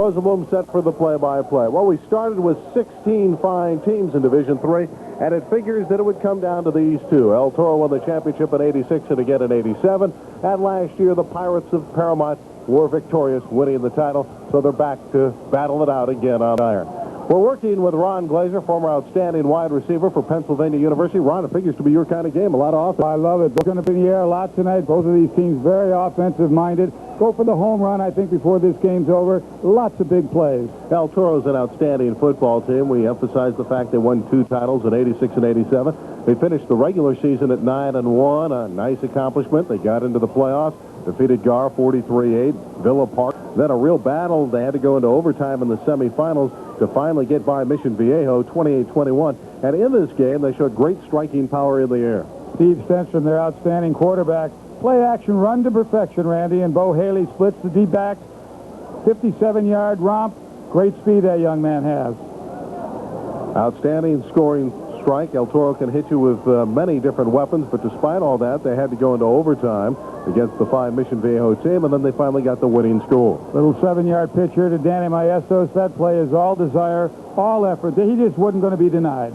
Rosenblum set for the play-by-play. Well, we started with 16 fine teams in Division III, and it figures that it would come down to these two. El Toro won the championship in '86 and again in '87. And last year, the Pirates of Paramount were victorious, winning the title, so they're back to battle it out again on iron. We're working with Ron Glazer, former outstanding wide receiver for Pennsylvania University. Ron, it figures to be your kind of game, a lot of offense. I love it. We're going to be in the air a lot tonight. Both of these teams very offensive-minded. Go for the home run, I think, before this game's over. Lots of big plays. El Toro's an outstanding football team. We emphasize the fact they won 2 titles in '86 and '87. They finished the regular season at 9-1, a nice accomplishment. They got into the playoffs, defeated Gar 43-8, Villa Park. Then a real battle. They had to go into overtime in the semifinals to finally get by Mission Viejo 28-21. And in this game, they showed great striking power in the air. Steve Stenstrom, their outstanding quarterback. Play action, run to perfection, Randy, and Bo Haley splits the D-back. 57-yard romp. Great speed that young man has. Outstanding scoring strike. El Toro can hit you with many different weapons, but despite all that, they had to go into overtime against the fine Mission Viejo team, and then they finally got the winning score. Little 7-yard pitch here to Danny Maestos. That play is all desire, all effort. He just wasn't going to be denied.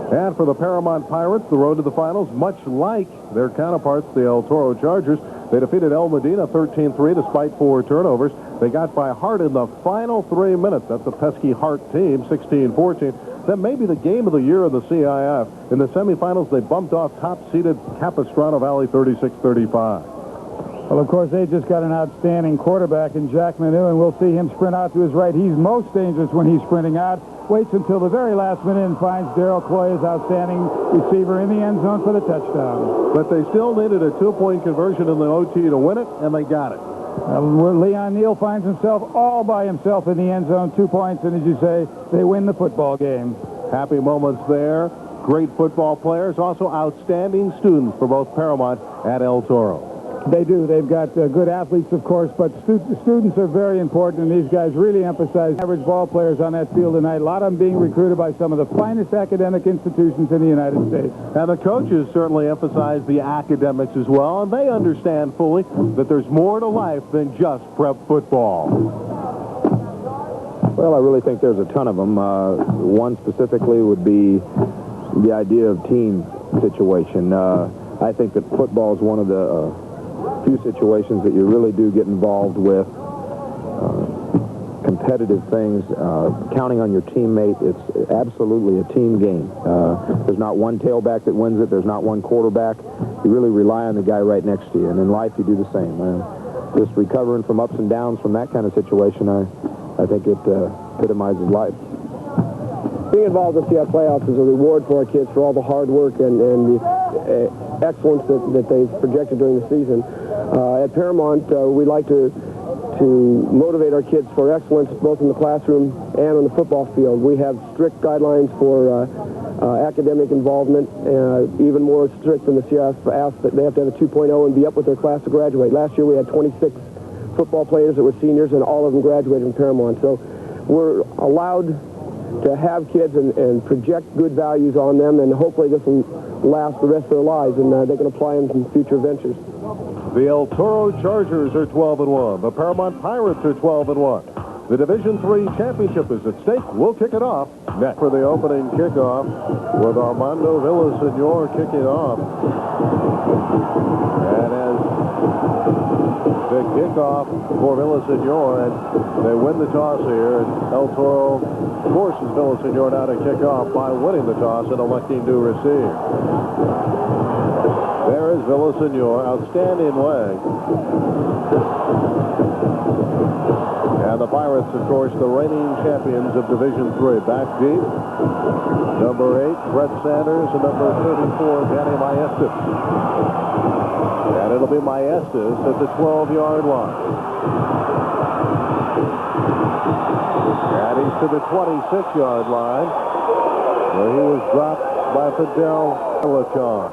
And for the Paramount Pirates, the road to the finals, much like their counterparts, the El Toro Chargers, they defeated El Medina 13-3 despite 4 turnovers. They got by Hart in the final 3 minutes. That's a pesky Hart team, 16-14. That may be the game of the year in the CIF. In the semifinals, they bumped off top-seeded Capistrano Valley 36-35. Well, of course, they just got an outstanding quarterback in Jack Manu, and we'll see him sprint out to his right. He's most dangerous when he's sprinting out. Waits until the very last minute and finds Darrell Coy, his outstanding receiver, in the end zone for the touchdown. But they still needed a 2-point conversion in the OT to win it, and they got it. Leon Neal finds himself all by himself in the end zone, 2 points, and as you say, they win the football game. Happy moments there. Great football players, also outstanding students for both Paramount and El Toro. They do. They've got good athletes, of course, but students are very important, and these guys really emphasize average ball players on that field tonight. A lot of them being recruited by some of the finest academic institutions in the United States. And the coaches certainly emphasize the academics as well, and they understand fully that there's more to life than just prep football. Well, I really think there's a ton of them. One specifically would be the idea of team situation. I think that football is one of the few situations that you really do get involved with competitive things, counting on your teammate. It's absolutely a team game. There's not one tailback that wins it. There's not one quarterback. You really rely on the guy right next to you, and in life you do the same. Just recovering from ups and downs from that kind of situation, I think it epitomizes life. Being involved in the CIF playoffs is a reward for our kids for all the hard work and the excellence that they've projected during the season. At Paramount, we like to motivate our kids for excellence both in the classroom and on the football field. We have strict guidelines for academic involvement, even more strict than the CIF asks that they have to have a 2.0 and be up with their class to graduate. Last year we had 26 football players that were seniors, and all of them graduated from Paramount. So we're allowed to have kids and project good values on them, and hopefully this will last the rest of their lives, and they can apply them in future ventures. The El Toro Chargers are 12-1. The Paramount Pirates are 12-1. The Division III championship is at stake. We'll kick it off next for the opening kickoff with Armando Villaseñor kicking off. And as the kickoff for Villaseñor, and they win the toss here, and El Toro forces Villaseñor now to kick off by winning the toss and electing to receive. There is Villaseñor, outstanding leg. And the Pirates, of course, the reigning champions of Division III. Back deep, number 8, Brett Sanders, and number 34, Danny Maestas. And it'll be Maestas at the 12-yard line. And he's to the 26-yard line, where he was dropped by Fidel Alarcon.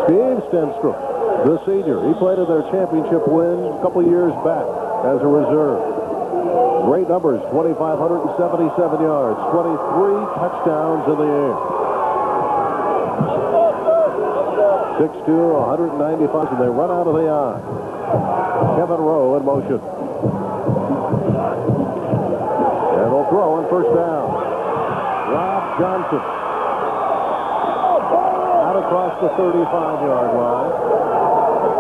Steve Stenstrom, the senior. He played in their championship win a couple years back as a reserve. Great numbers, 2,577 yards, 23 touchdowns in the air. 6'2", 195, and they run out of the eye. Kevin Rowe in motion. And they'll throw on first down. Rob Johnson. Out across the 35-yard line.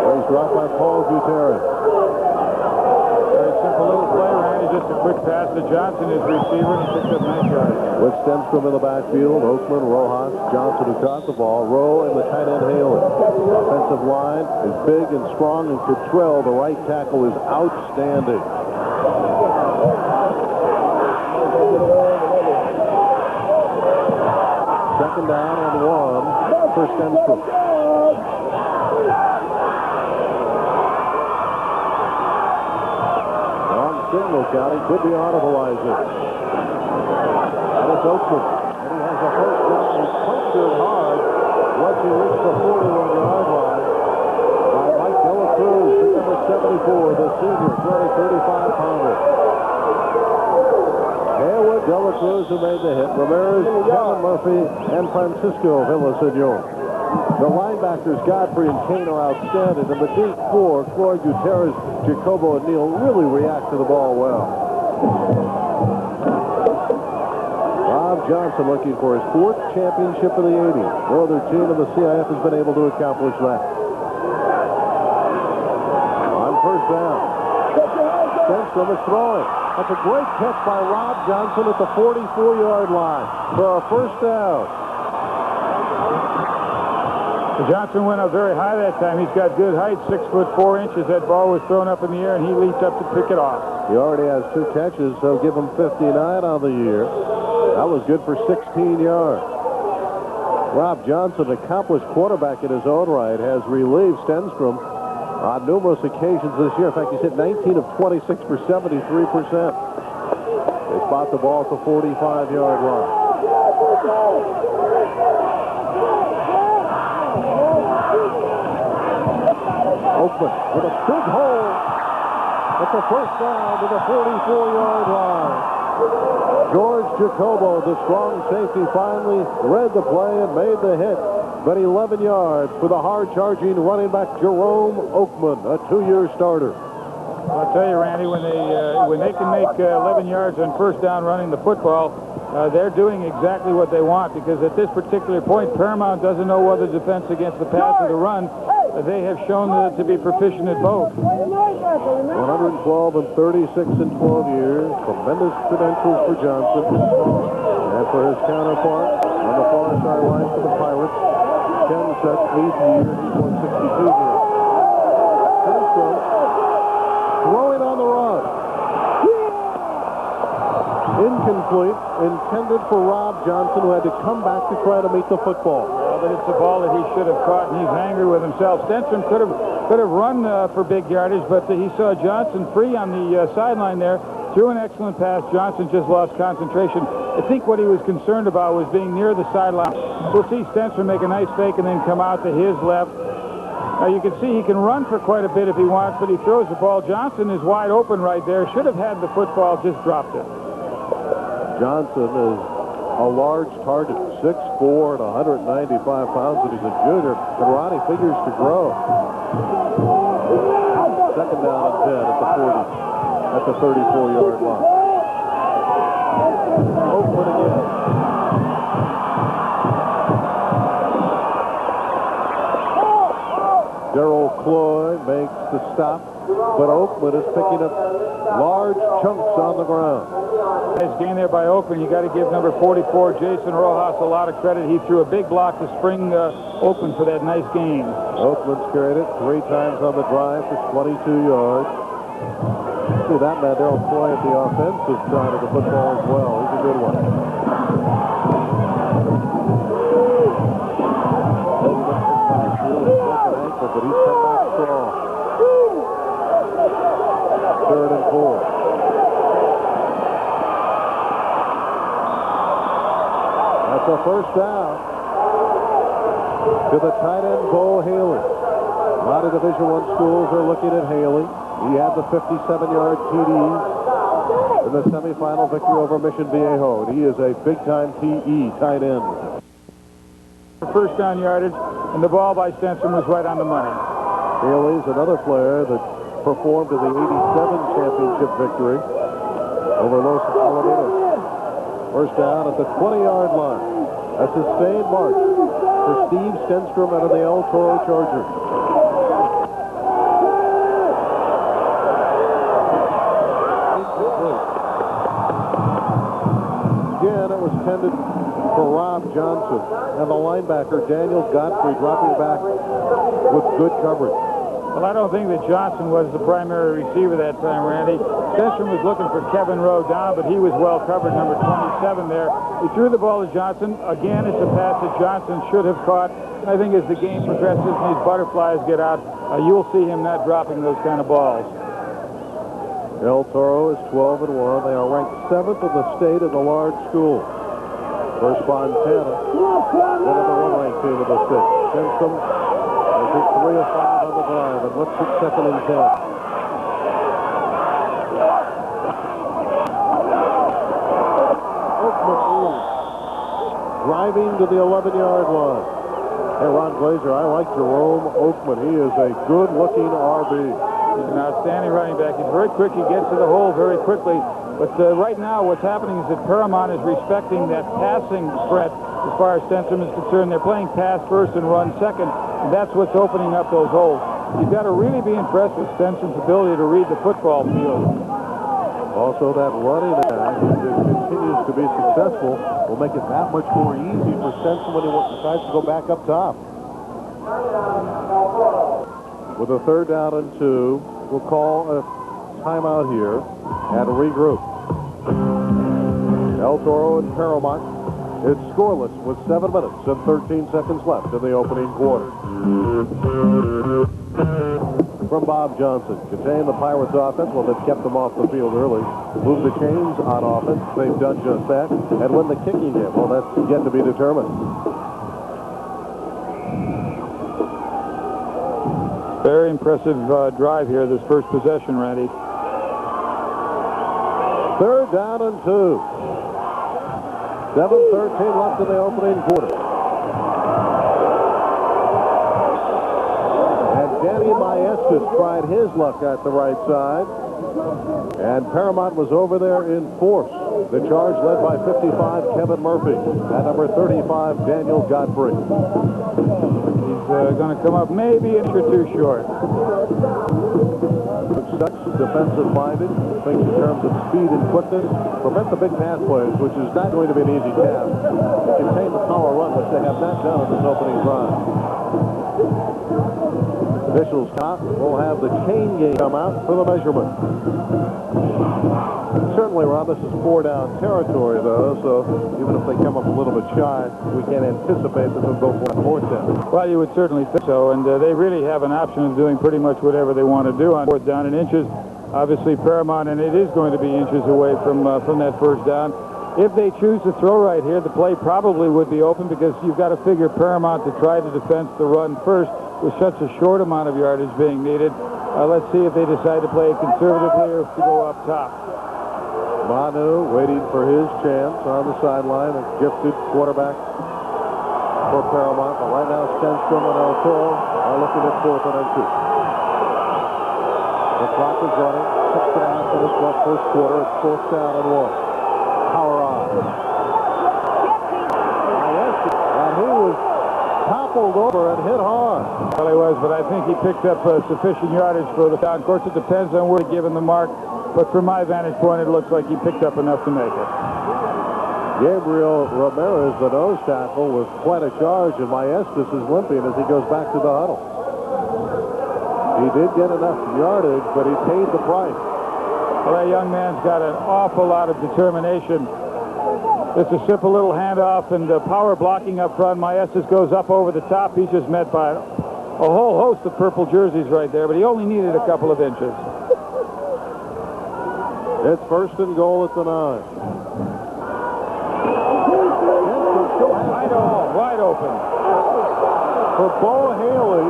He's dropped by Paul Gutierrez. Very simple little play, Randy. Just a quick pass to Johnson, his receiver, and he picked up 9 yards. With Stenstrom in the backfield, Oakman, Rojas, Johnson who caught the ball, Rowe, and the tight end Haley. Offensive line is big and strong, and Cottrell, the right tackle, is outstanding. Second down and 1 for Stenstrom. On signal count, he could be audibleizing. And it's Oakman. And he has a first down. He's punched it hard once he reached the 41-yard line by Mike De La Cruz, the number 74, the senior, 35-pounder. Haywood, De La Cruz who made the hit, Ramirez, Kevin Murphy, and Francisco Villasenor. The linebackers, Godfrey and Kane, are outstanding, and the deep four, Floyd, Gutierrez, Jacobo, and Neal, really react to the ball well. Rob Johnson looking for his 4th championship of the 80s. No other team in the CIF has been able to accomplish that. On first down, Stenstrom is throwing. That's a great catch by Rob Johnson at the 44-yard line for a first down. Johnson went up very high that time. He's got good height, 6'4". That ball was thrown up in the air, and he leaped up to pick it off. He already has 2 catches, so give him 59 on the year. That was good for 16 yards. Rob Johnson, accomplished quarterback in his own right, has relieved Stenstrom on numerous occasions this year. In fact, he's hit 19 of 26 for 73%. They spot the ball at the 45-yard line. Oakman with a big hole. It's a first down to the 44-yard line. George Jacobo, the strong safety, finally read the play and made the hit. But 11 yards for the hard-charging running back Jerome Oakman, a 2-year starter. I'll tell you, Randy, when they can make 11 yards on first down running the football, they're doing exactly what they want, because at this particular point, Paramount doesn't know whether defense against the pass or the run. They have shown to be proficient at both. 112 and 36 in 12 years. Tremendous credentials for Johnson. And for his counterpart on the far sideline for the Pirates, Ken Such, 8th year, he's won 62 games. Stenstrom throwing on the run. Incomplete, intended for Rob Johnson, who had to come back to try to meet the football. But it's a ball that he should have caught, and he's angry with himself. Stenstrom could have run for big yardage, but he saw Johnson free on the sideline there, threw an excellent pass. Johnson just lost concentration. I think what he was concerned about was being near the sideline. We'll see Stenstrom make a nice fake and then come out to his left. Now you can see he can run for quite a bit if he wants, but he throws the ball. Johnson is wide open right there. Should have had the football, just dropped it. Johnson is a large target, 6'4" and 195 pounds, and he's a junior, and Ronnie figures to grow. Second down and 10 at the 34-yard line. Oakman again. Darrell Cloyd makes the stop, but Oakman is picking up large chunks on the ground. Nice gain there by Oakman. You got to give number 44, Jason Rojas, a lot of credit. He threw a big block to spring Oakman for that nice gain. Oakman's carried it 3 times on the drive for 22 yards. See, that man, Darrell Cloyd, at the offensive side of the football as well. He's a good one. But he's come back strong. 3rd and 4. That's a first down to the tight end, Bo Haley. A lot of Division I schools are looking at Haley. He had the 57-yard TD in the semifinal victory over Mission Viejo. And he is a big-time TE tight end. First down yardage. and the ball by Stenson was right on the money. Haley's another player that performed in the 87 championship victory over Los Alamitos. First down at the 20-yard line. A sustained march for Steve Stenstrom out of the El Toro Chargers. Again, it was intended for Rob Johnson, and the linebacker Daniel Godfrey dropping back with good coverage. Well, I don't think that Johnson was the primary receiver that time, Randy. Stenstrom was looking for Kevin Rowe down, but he was well covered, number 27 there. He threw the ball to Johnson. Again, it's a pass that Johnson should have caught. I think as the game progresses and these butterflies get out, you'll see him not dropping those kind of balls. El Toro is 12-1. They are ranked 7th in the state in the large school. First Fontana, one of the one-ranked team of the state. Stenstrom is at 3 of 5 on the drive, and looks at 2nd and 10. Oakman driving to the 11-yard line. Hey, Ron Glazer, I like Jerome Oakman. He is a good-looking RB. He's an outstanding running back. He's very quick. He gets to the hole very quickly. But right now, what's happening is that Paramount is respecting that passing threat as far as Stenstrom is concerned. They're playing pass first and run second, and that's what's opening up those holes. You've got to really be impressed with Stenstrom's ability to read the football field. Also, that running attack, if it continues to be successful, will make it that much more easy for Stenstrom when he decides to go back up top. With a 3rd down and 2, we'll call a timeout here and regroup. El Toro and Paramount. It's scoreless with 7 minutes and 13 seconds left in the opening quarter. From Bob Johnson, contain the Pirates offense. Well, they've kept them off the field early. Move the chains on offense. They've done just that. And win the kicking game. Well, that's yet to be determined. Very impressive drive here, this first possession, Randy. 3rd down and 2. 7:13 left in the opening quarter. And Danny Maestas tried his luck at the right side. And Paramount was over there in force. The charge led by 55, Kevin Murphy. At number 35, Daniel Godfrey. He's going to come up maybe an inch or two short. Such defensive-minded, thinks in terms of speed and quickness, prevent the big pass plays, which is not going to be an easy task. Contain the power run, which they have not done in this opening drive. Officials top will have the chain game come out for the measurement. Certainly, Ron, this is 4-down territory, though, so even if they come up a little bit shy, we can't anticipate that they'll go for a 4th down. Well, you would certainly think so, and they really have an option of doing pretty much whatever they want to do on 4th down and inches. Obviously, Paramount, and it is going to be inches away from that 1st down. If they choose to throw right here, the play probably would be open because you've got to figure Paramount to try to defend the run first with such a short amount of yardage being needed. Let's see if they decide to play it conservatively or to go up top. Manu waiting for his chance on the sideline, a gifted quarterback for Paramount. But right now, Stenstrom and El Toro are looking at 4th and 2. The clock is running. 6.5 minutes left first quarter. It's 4th down and 1. Power on. And he was toppled over and hit hard. Well, he was, but I think he picked up sufficient yardage for the down. Of course, it depends on where given the mark. But from my vantage point, it looks like he picked up enough to make it. Gabriel Ramirez, the nose tackle, was quite a charge, and Maestas is limping as he goes back to the huddle. He did get enough yardage, but he paid the price. Well, that young man's got an awful lot of determination. It's a simple little handoff, and power blocking up front. Maestas goes up over the top. He's just met by a whole host of purple jerseys right there, but he only needed a couple of inches. It's 1st and goal at the 9. Wide open. For Bo Haley,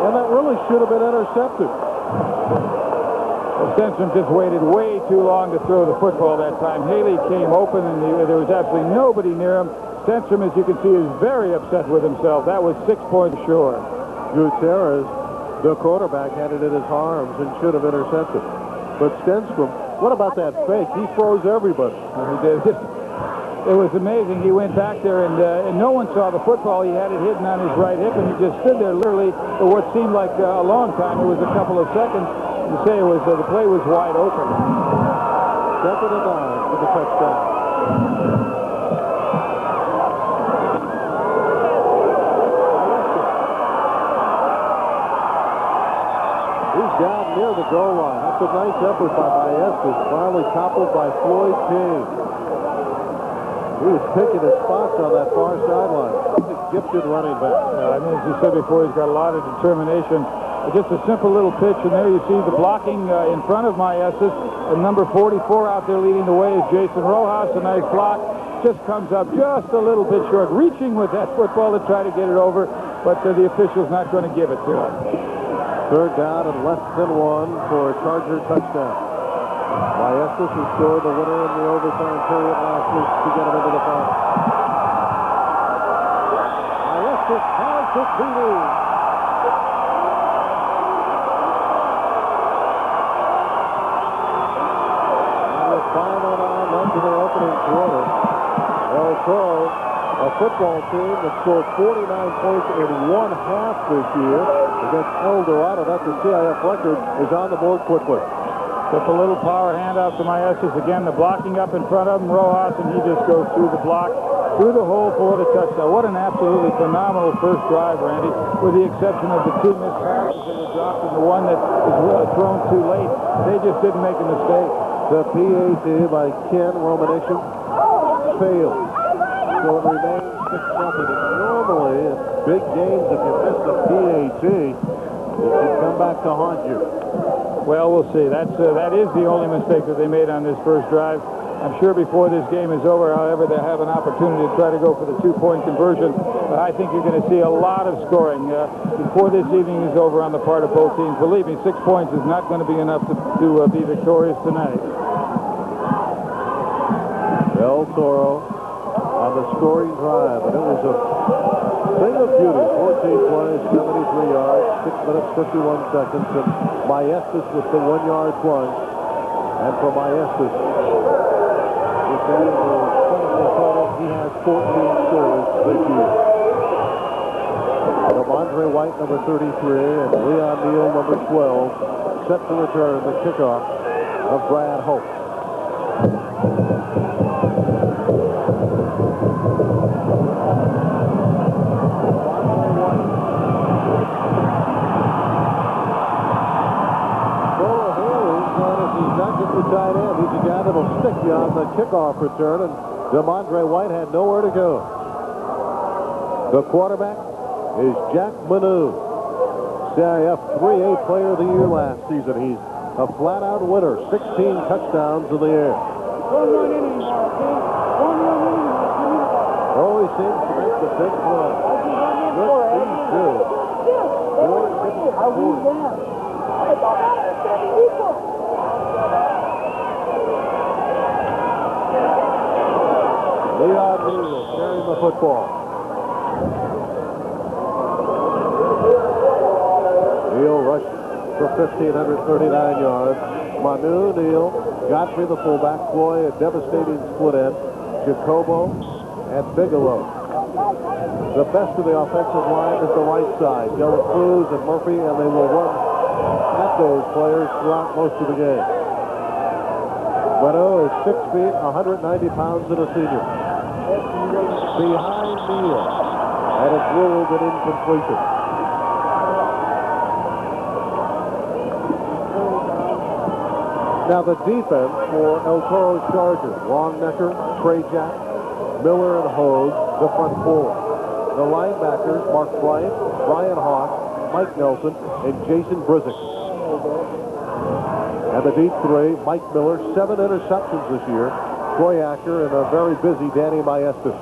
and that really should have been intercepted. Well, Stenstrom just waited way too long to throw the football that time. Haley came open, and there was absolutely nobody near him. Stenstrom, as you can see, is very upset with himself. That was 6 points short. Gutierrez, the quarterback, had it in his arms and should have intercepted. But Stenstrom, what about that fake? He froze everybody. He did. It was amazing. He went back there, and no one saw the football. He had it hidden on his right hip, and he just stood there literally for what seemed like a long time. It was a couple of seconds to say it was the play was wide open. 2nd and 9 for the touchdown. He's down near the goal line. That's a nice effort by Maestas, finally toppled by Floyd King. He was picking his spots on that far sideline. He's a gifted running back. I mean, as you said before, he's got a lot of determination. Just a simple little pitch, and there you see the blocking in front of Maestas. And number 44 out there leading the way is Jason Rojas. A nice block. Just comes up just a little bit short, reaching with that football to try to get it over, but the official's not going to give it to him. 3rd down and less than 1 for a Charger touchdown. Maestas has scored the winner in the overtime period last week to get him into the final. Maestas has the TD. And with 5:09 left in the opening quarter, El Toro, a football team that scored 49 points in one half this year against El Dorado. That's a CIF record, is on the board quickly. Just a little power handoff to Maestas. Again, the blocking up in front of him, Rojas, and he just goes through the block, through the hole for the touchdown. What an absolutely phenomenal first drive, Randy, with the exception of the 2 missed passes that were dropped and the one that was thrown too late. They just didn't make a mistake. The PAT by Ken Romanician failed. So it remains 6-0. And normally, in big games, if you miss the PAT, it can come back to haunt you. Well, we'll see. That is the only mistake that they made on this first drive. I'm sure before this game is over, however, they'll have an opportunity to try to go for the 2-point conversion. But I think you're going to see a lot of scoring before this evening is over on the part of both teams. Believe me, 6 points is not going to be enough to be victorious tonight. El Toro on the scoring drive, and it was a thing of beauty. 14 plays, 73 yards, 6 minutes, 51 seconds, and Maestas with the 1-yard plunge. And for Maestas, with that in the clinical total, he has 14 scores this year. Ramondre White, number 33, and Leon Neal, number 12, set to return the kickoff of Brad Hope. Tight end. He's a guy that'll stick you on the kickoff return, and Ramondre White had nowhere to go. The quarterback is Jack Manu, CIF 3A Player of the Year last season. He's a flat-out winner, 16 touchdowns in the air. Always seems to make the big play. Leon Neal carrying the football. Neal rushed for 1,539 yards. Manu, Neal, Godfrey the fullback, Floyd a devastating split end, Jacobo, and Bigelow. The best of the offensive line is the right side. Dela Cruz and Murphy, and they will run at those players throughout most of the game. Manu is 6 feet, 190 pounds, and a senior. Behind Neal, and it's ruled an incompletion. Now the defense for El Toro's Chargers: Longnecker, Trey Jack, Miller, and Hogue, the front four. The linebackers: Mark Bryant, Brian Hawk, Mike Nelson, and Jason Brizick. And the deep three: Mike Miller, 7 interceptions this year, Troy Acker, and a very busy Danny Maestas.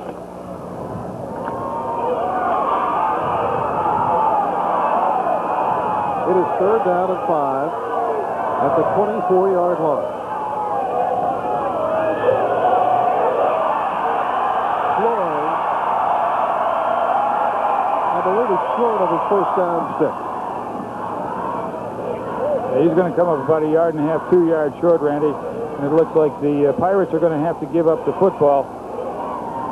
It is 3rd down and 5 at the 24-yard line. Floyd short of his first down stick. He's going to come up about 1.5 yards, 2 yards short, Randy. And it looks like the Pirates are going to have to give up the football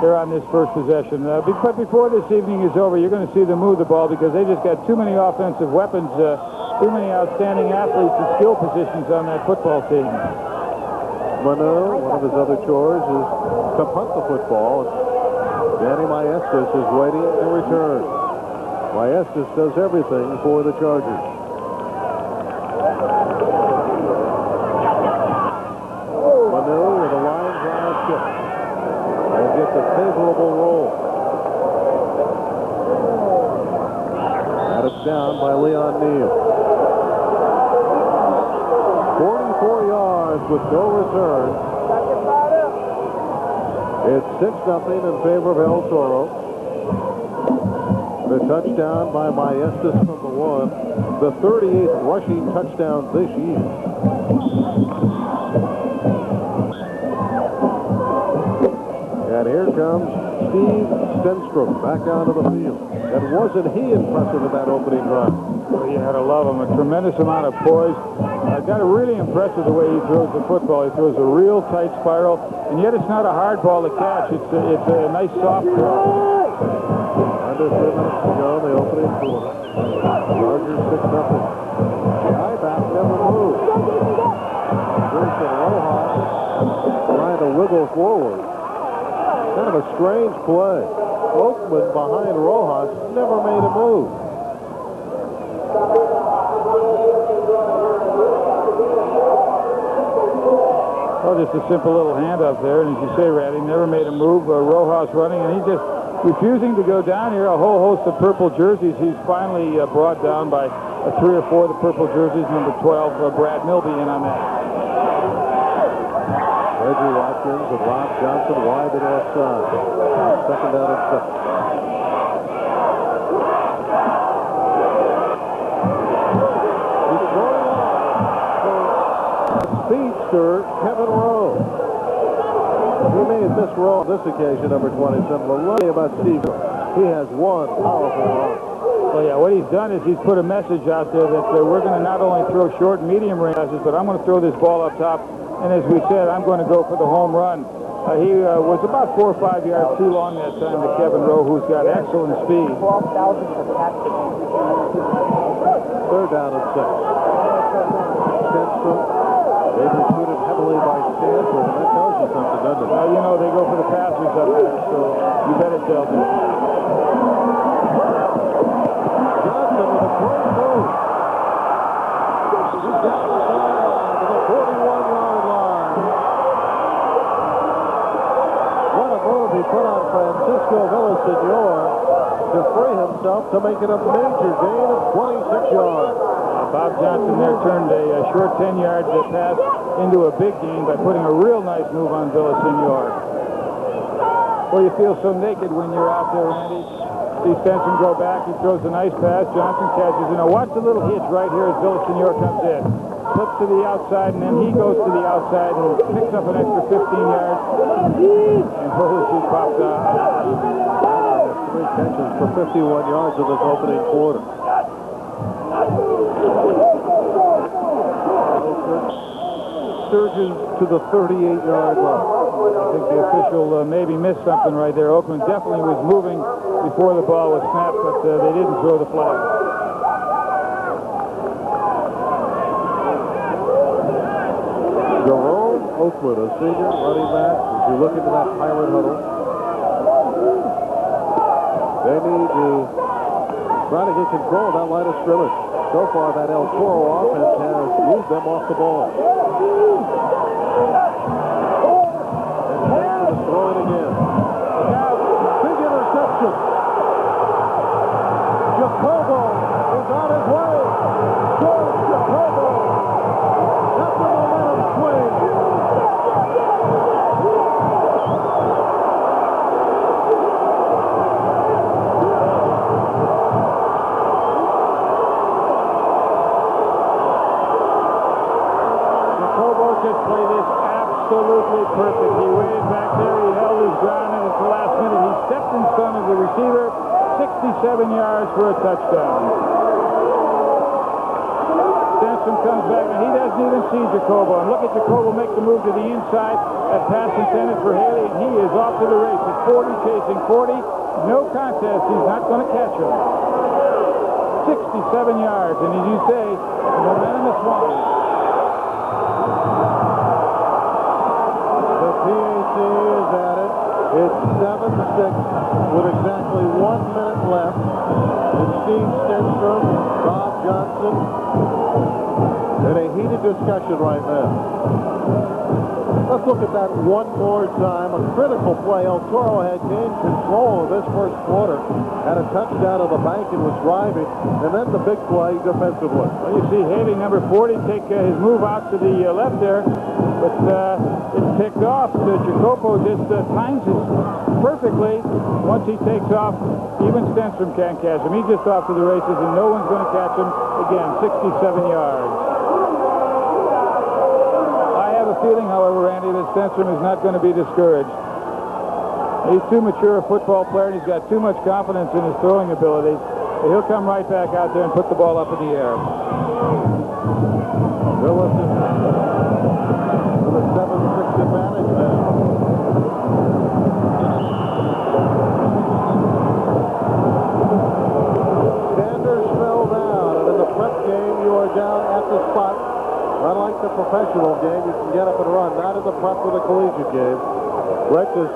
here on this first possession. But before this evening is over, you're going to see them move the ball because they just got too many offensive weapons, too many outstanding athletes and skill positions on that football team. Manu, one of his other chores is to punt the football. Danny Maestas is waiting to return. Maestas does everything for the Chargers. Manu with a line drive kick. And gets a favorable roll. Batted down by Leon Neal. 44 yards with no return. It's 6-0 in favor of El Toro. The touchdown by Maestas from the 1. The 38th rushing touchdown this year. And here comes Steve Stenstrom back onto the field. And wasn't he impressive in that opening drive? Well, you had to love him. A tremendous amount of poise. Got to really impress with the way he throws the football. He throws a real tight spiral, and yet it's not a hard ball to catch. It's a nice soft throw. Under 3 minutes to go in the opening quarter. Chargers 6-0. The I-back never moved. Grayson Rojas trying to wiggle forward. Kind of a strange play. Oakman behind Rojas never made a move. Oh, just a simple little handoff there, and as you say, Randy, never made a move. Rojas running, and he just refusing to go down here. A whole host of purple jerseys. He's finally brought down by 3 or 4 of the purple jerseys. Number 12, Brad Milby, in on that. Reggie Watkins and Rob Johnson wide to the left side. Second down and 6. He's throwing for speedster Kevin Rowe. He made this row on this occasion, number 27. Love about Steve. He has one powerful run. Well, yeah, what he's done is he's put a message out there that we're going to not only throw short and medium range passes, but I'm going to throw this ball up top. And as we said, I'm going to go for the home run. He was about 4 or 5 yards too long that time to Kevin Rowe, who's got excellent speed. 3rd down and 6. Stenstrom, they recruited heavily by Stanford, and that tells you something, doesn't it? Well, you know, they go for the passers up there, so you bet it tells you. Johnson with a great move. He's down the sideline to the 41-yard line. What a move he put on Francisco Villasenor to free himself to make it a major gain of 26 yards. Bob Johnson there turned a short 10-yard pass into a big gain by putting a real nice move on Villasenor. Well, you feel so naked when you're out there, Randy. See Stenson go back. He throws a nice pass. Johnson catches. You know, watch the little hitch right here as Villasenor comes in. Flips to the outside, and then he goes to the outside and picks up an extra 15 yards. And holy, she pops out. 3 catches for 51 yards in this opening quarter. Surges to the 38-yard line. I think the official maybe missed something right there. Oakland definitely was moving before the ball was snapped, but they didn't throw the flag. Jerome Oakland, a senior running back. As you look into that Pirate huddle, they need to try to get control of that line of scrimmage. So far, that El Toro offense has moved them off the ball. And Hanson is throwing again. Big interception. Jacobo is on his way. George Jacobo. That's the momentum swing. Played this absolutely perfect. He waited back there. He held his ground, and at the last minute, he stepped in front of the receiver, 67 yards for a touchdown. Stenson comes back, and he doesn't even see Jacobo. And look at Jacobo make the move to the inside. That pass intended for Haley, and he is off to the races. 40 chasing 40. No contest. He's not going to catch him. 67 yards, and as you say, momentum is swung. The PAT is at it. It's 7-6 with exactly 1 minute left. It's Steve Stenstrom, Bob Johnson, in a heated discussion right now. Let's look at that one more time. A critical play. El Toro had gained control of this first quarter, had a touchdown of the bank and was driving, and then the big play defensively. Well, you see Haley, number 40, take his move out to the left there, but it's picked off. Jacopo just times it perfectly. Once he takes off, even Stenstrom can't catch him. He's just off to the races, and no one's going to catch him. Again, 67 yards. Feeling, however, Randy, that Stenstrom is not going to be discouraged. He's too mature a football player, and he's got too much confidence in his throwing ability. He'll come right back out there and put the ball up in the air. Willison with a 7-6 advantage now. Sanders fell down, and in the prep game, you are down at the spot. Unlike the professional game, you can get up and run. Not in the prep or the collegiate game. Brett just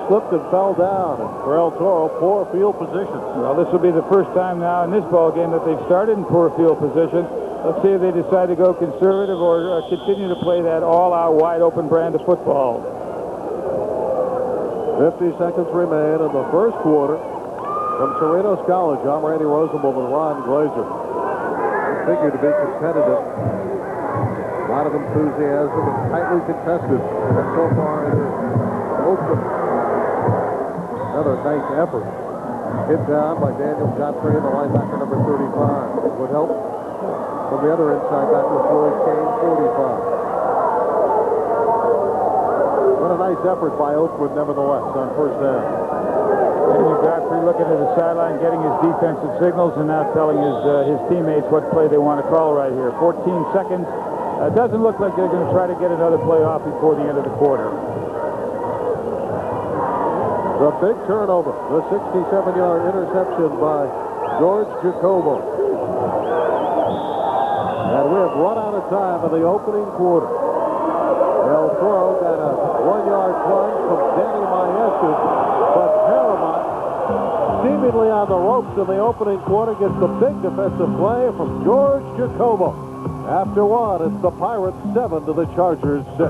slipped and fell down. And for El Toro, poor field position. Well, this will be the first time now in this ball game that they've started in poor field position. Let's see if they decide to go conservative or continue to play that all-out, wide-open brand of football. 50 seconds remain in the first quarter. From Cerritos College, I'm Randy Rosenbaum and Ron Glazer. Figure to be competitive. A lot of enthusiasm and tightly contested. And so far it is open. Another nice effort. Hit down by Daniel Godfrey, the linebacker number 35. Would help from the other inside backer, Floyd Kane, 45. What a nice effort by Oakwood, nevertheless, on first down. Daniel Godfrey looking at the sideline, getting his defensive signals, and now telling his teammates what play they want to call right here. 14 seconds. Doesn't look like they're going to try to get another play off before the end of the quarter. The big turnover, the 67-yard interception by George Jacobo. And we have run out of time in the opening quarter. El Toro got a 1-yard plunge from Danny Maestas, but Paramount, seemingly on the ropes in the opening quarter, gets the big defensive play from George Jacobo. After one, it's the Pirates 7 to the Chargers 6.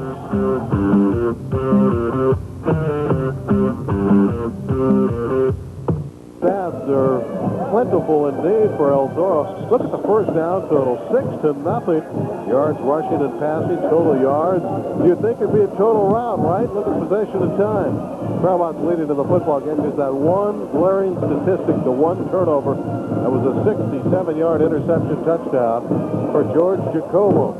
Stats are plentiful indeed for El Toro. Look at the first down total, 6-0. Yards rushing and passing, total yards. You'd think it'd be a total round, right? Look at possession and time. Paramount's leading to the football game. There's that one glaring statistic, the one turnover. That was a 67-yard interception touchdown for George Jacobo.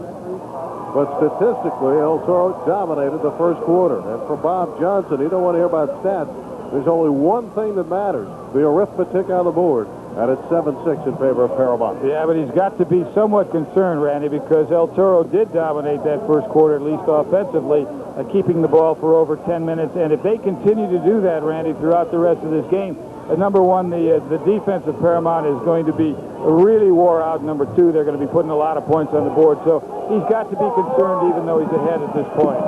But statistically, El Toro dominated the first quarter. And for Bob Johnson, he don't want to hear about stats. There's only one thing that matters, the arithmetic on the board. And it's 7-6 in favor of Paramount. Yeah, but he's got to be somewhat concerned, Randy, because El Toro did dominate that first quarter, at least offensively, keeping the ball for over 10 minutes. And if they continue to do that, Randy, throughout the rest of this game, number one, the defense of Paramount is going to be really wore out. Number two, they're going to be putting a lot of points on the board. So he's got to be concerned even though he's ahead at this point.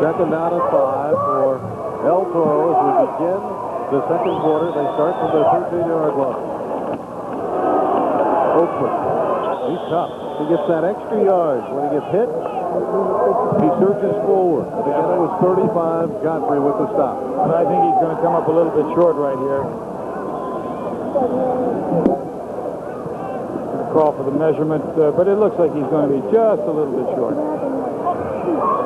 Second down and 5 for El Toro as we begin the second quarter. They start from the 13-yard line. Oakland, he's tough. He gets that extra yard. When he gets hit, he surges forward. And again, it was 35. Godfrey with the stop. And I think he's going to come up a little bit short right here. Call for the measurement, but it looks like he's going to be just a little bit short.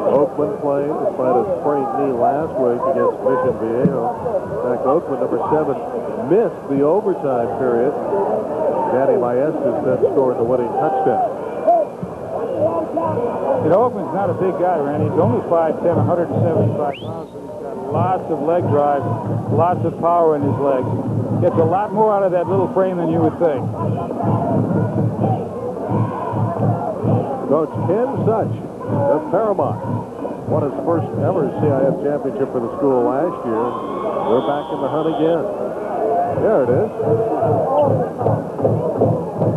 Oakland playing despite a sprained knee last week against Mission Viejo. In fact, Oakland, number 7, missed the overtime period. Danny Maestas then scored the winning touchdown. You know, Oakland's not a big guy, Randy. He's only 5'10", 175 pounds, but he's got lots of leg drive, lots of power in his legs. Gets a lot more out of that little frame than you would think. Coach Ken Such of Paramount won his first ever CIF championship for the school last year. They're back in the hunt again. There it is.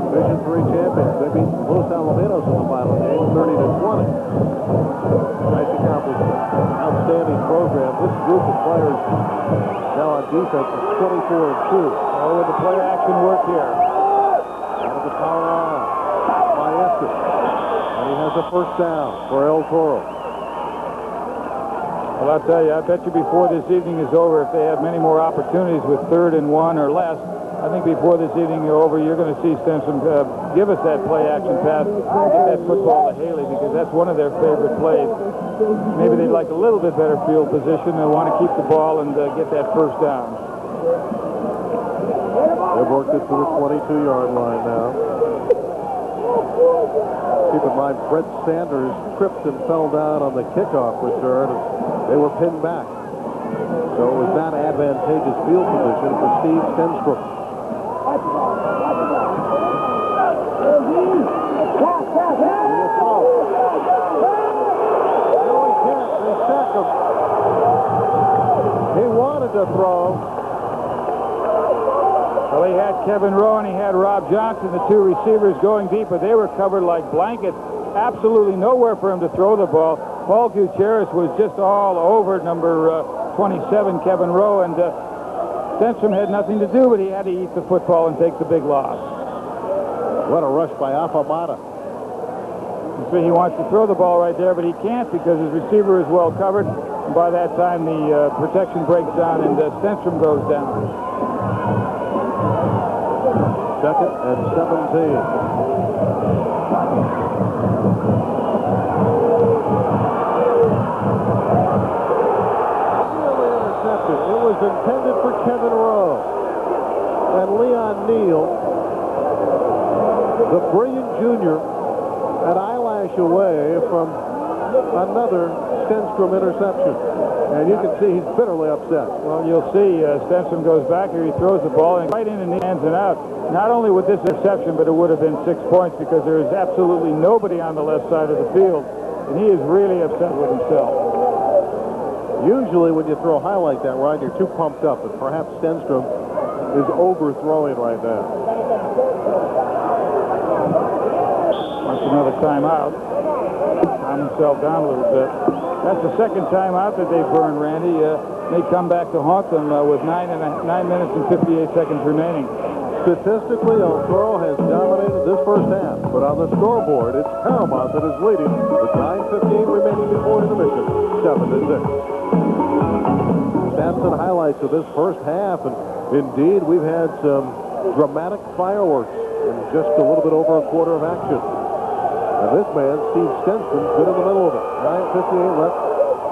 Division III champions. They beat Los Alamitos in the final game, 30-20. Nice accomplishment. Outstanding program. This group of players now on defense is 24-2. Oh, with the play action work here. Out of the power line by Estes. And he has a first down for El Toro. Well, I'll tell you, I bet you before this evening is over, if they have many more opportunities with 3rd and 1 or less, I think before this evening is over, you're going to see Stenson give us that play-action pass, get that football to Haley, because that's one of their favorite plays. Maybe they'd like a little bit better field position. They want to keep the ball and get that first down. They've worked it to the 22-yard line now. Keep in mind, Brett Sanders tripped and fell down on the kickoff return. They were pinned back. So it was not advantageous field position for Steve Stenstrom. No, he can't. They sack him. He wanted to throw. Well, he had Kevin Rowe and he had Rob Johnson, the two receivers, going deep, but they were covered like blankets. Absolutely nowhere for him to throw the ball. Paul Gutierrez was just all over number 27, Kevin Rowe, and Stenstrom had nothing to do, but he had to eat the football and take the big loss. What a rush by Afamada. So he wants to throw the ball right there, but he can't because his receiver is well covered. And by that time, the protection breaks down and Stenstrom goes down. 2nd and 17. It was intended for Kevin Rowe. And Leon Neal, the brilliant junior, an eyelash away from another Stenstrom interception. And you can see he's bitterly upset. Well, you'll see Stenstrom goes back here, he throws the ball and right in the hands and out. Not only with this interception, but it would have been 6 points because there is absolutely nobody on the left side of the field. And he is really upset with himself. Usually when you throw high like that, Ron, you're too pumped up, and perhaps Stenstrom is overthrowing right now. Wants another timeout. Calm himself down a little bit. That's the second timeout that they've burned, Randy. May come back to haunt them with 9 minutes and 58 seconds remaining. Statistically, El Toro has dominated this first half, but on the scoreboard, it's Paramount that is leading with 9:58 remaining before intermission, 7-6. Stats and highlights of this first half, and indeed, we've had some dramatic fireworks in just a little bit over a quarter of action. And this man, Steve Stenstrom, good in the middle of it. 9:58 left,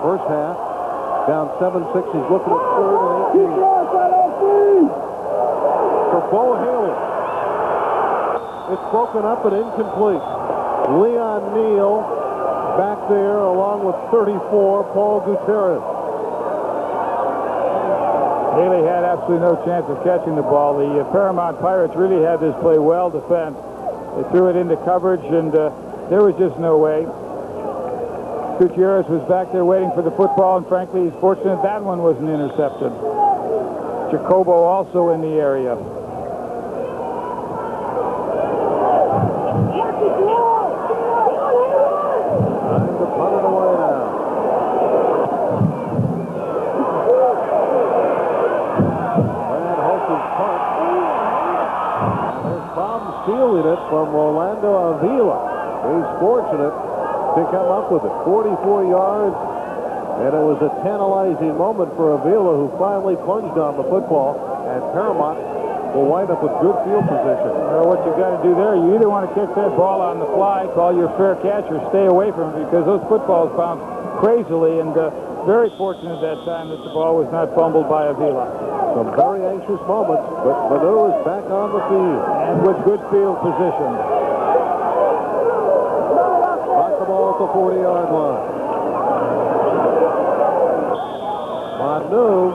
first half, down 7-6. He's looking at 3rd and 18. For Bo Haley. It's broken up and incomplete. Leon Neal back there along with 34, Paul Gutierrez. Haley had absolutely no chance of catching the ball. The Paramount Pirates really had this play well defended. They threw it into coverage, and there was just no way. Gutierrez was back there waiting for the football, and frankly, he's fortunate that one wasn't intercepted. Jacobo also in the area. Time to punt it away now. Brad Holton's punt. And there's Bob stealing it from Rolando Avila. He's fortunate to come up with it. 44 yards. And it was a tantalizing moment for Avila, who finally plunged on the football. And Paramount will wind up with good field position. Well, what you've got to do there, you either want to catch that ball on the fly, call your fair catch, or stay away from it, because those footballs bounce crazily, and very fortunate that time that the ball was not fumbled by Avila. Some very anxious moments, but Manu is back on the field. And with good field position. Got the ball at the 40-yard line. Manu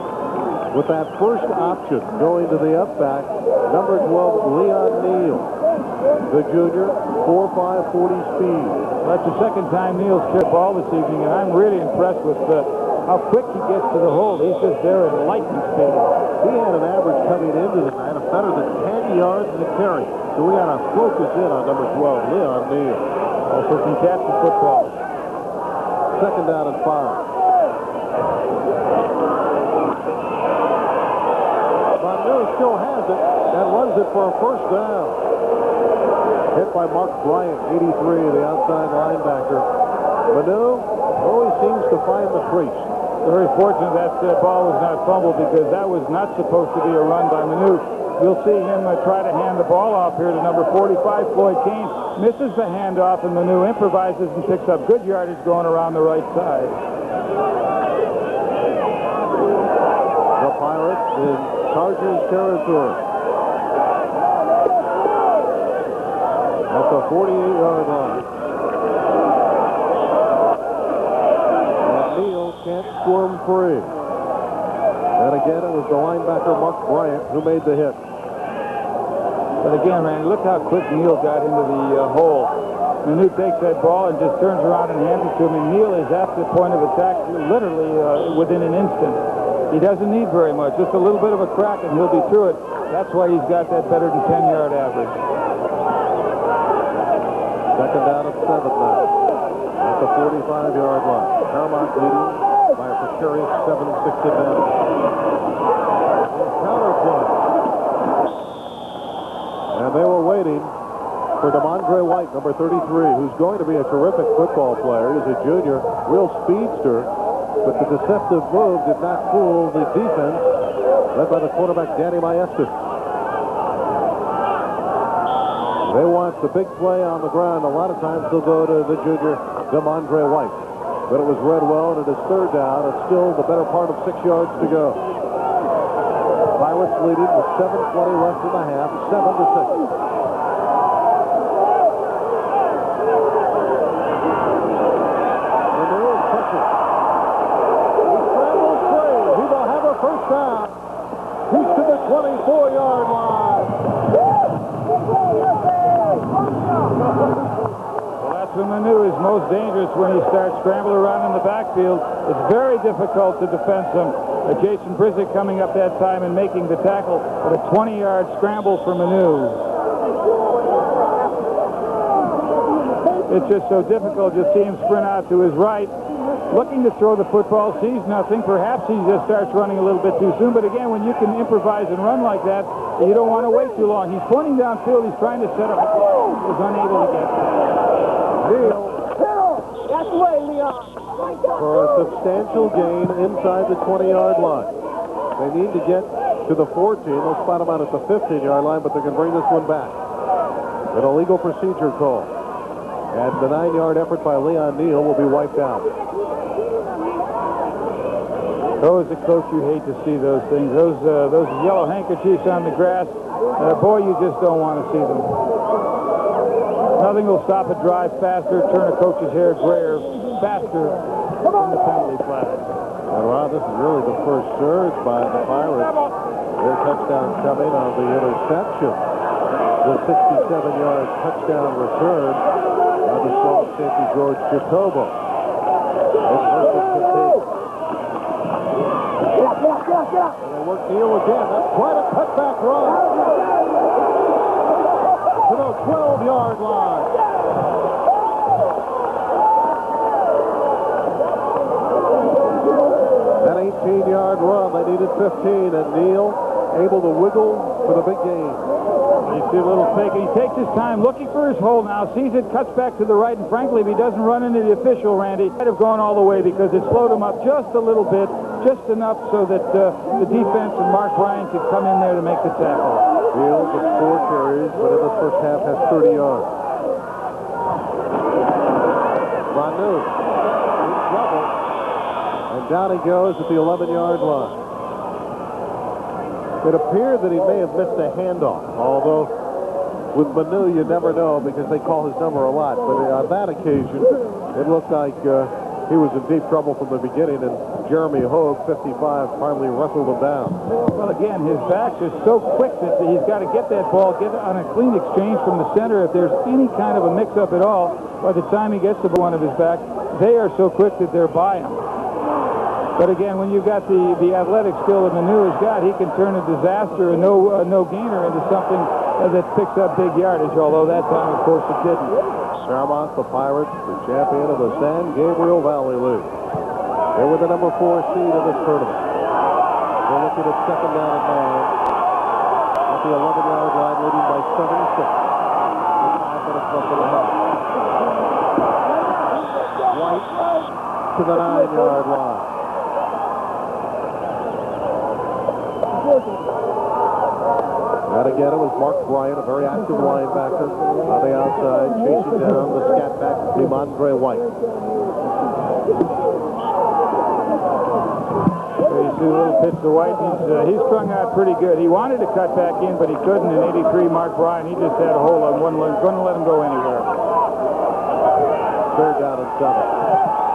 with that first option going to the up back. Number 12, Leon Neal, the junior, 4.5 40 speed. That's the second time Neal's kicked the ball this evening, and I'm really impressed with how quick he gets to the hole. He's just there at lightning speed. He had an average coming into the night of better than 10 yards in the carry. So we got to focus in on number 12, Leon Neal. Also can catch the football. Second down and 5. Manu still has it and runs it for a first down. Hit by Mark Bryant, 83, the outside linebacker. Manu always seems to find the crease. Very fortunate that ball was not fumbled, because that was not supposed to be a run by Manu. You'll see him try to hand the ball off here to number 45, Floyd Kane. Misses the handoff, and Manu improvises and picks up good yardage going around the right side. The Pirates in Chargers territory. At the 48-yard line. And Neal can't squirm free. And again, it was the linebacker Mark Bryant who made the hit. But again, Randy, look how quick Neal got into the hole. Manu takes that ball and just turns around and hands it to him, and Neal is at the point of attack literally within an instant. He doesn't need very much, just a little bit of a crack, and he'll be through it. That's why he's got that better than 10-yard average. Second down and 7 now at the 45-yard line. Paramount leading by a precarious 7-6 advantage. Counter play. And they were waiting for DeMondre White, number 33, who's going to be a terrific football player. He's a junior, real speedster, but the deceptive move did not fool the defense, led by the quarterback, Danny Maestas. They want the big play on the ground. A lot of times they'll go to the junior, DeMondre White. But it was read well, and it is third down. It's still the better part of 6 yards to go. Pirates leading with 7:20 left in the half, 7-6. First down. He's to the 24-yard line. Well, that's when Manu is most dangerous, when he starts scrambling around in the backfield. It's very difficult to defend him. Jason Brizek coming up that time and making the tackle, but a 20-yard scramble for Manu. It's just so difficult. You see him sprint out to his right, looking to throw the football, sees nothing. Perhaps he just starts running a little bit too soon. But again, when you can improvise and run like that, you don't want to wait too long. He's pointing downfield. He's trying to set up a play. He was unable to get there. Neal. That's the way, Leon. For a substantial gain inside the 20-yard line. They need to get to the 14. They'll spot him out at the 15-yard line, but they can bring this one back. An illegal procedure call. And the 9-yard effort by Leon Neal will be wiped out. Oh, as a coach, you hate to see those things. Those yellow handkerchiefs on the grass, boy, you just don't want to see them. Nothing will stop a drive faster, turn a coach's hair grayer faster than the penalty flag. And Ron, this is really the first surge by the Pirates. Their touchdown coming on the interception. The 67-yard touchdown return by the strong safety George Jatobo. And they work Neal again. That's quite a cutback run to the 12-yard line. An 18-yard run. They needed 15, and Neal able to wiggle for the big game. You see a little fake. He takes his time looking for his hole now, sees it, cuts back to the right, and frankly, if he doesn't run into the official, Randy, he might have gone all the way, because it slowed him up just a little bit, just enough so that the defense and Mark Ryan could come in there to make the tackle. Fields with 4 carries, but in the first half has 30 yards. Manu in trouble, and down he goes at the 11-yard line. It appeared that he may have missed a handoff, although with Manu you never know, because they call his number a lot. But on that occasion, it looked like he was in deep trouble from the beginning, and Jeremy Hogue, 55, finally wrestled him down. Well, again, his backs are so quick that he's got to get that ball, get on a clean exchange from the center. If there's any kind of a mix-up at all, by the time he gets to one of his backs, they are so quick that they're by him. But again, when you've got the athletic skill that Manu has got, he can turn a disaster, a no-gainer, into something that picks up big yardage, although that time, of course, it didn't. Paramount, the Pirates, the champion of the San Gabriel Valley League. They were the number 4 seed in this tournament. They're looking at second down and 9 at the 11-yard line, leading by 7-6. 5 minutes left in the half. White to the 9-yard line. And again, it was Mark Bryant, a very active linebacker, on the outside, chasing down the scat back, Demondre White. So you see a little pitch to White. He's strung out pretty good. He wanted to cut back in, but he couldn't. In 83, Mark Bryant, he just had a hold on one leg. Couldn't let him go anywhere. Third down and 7.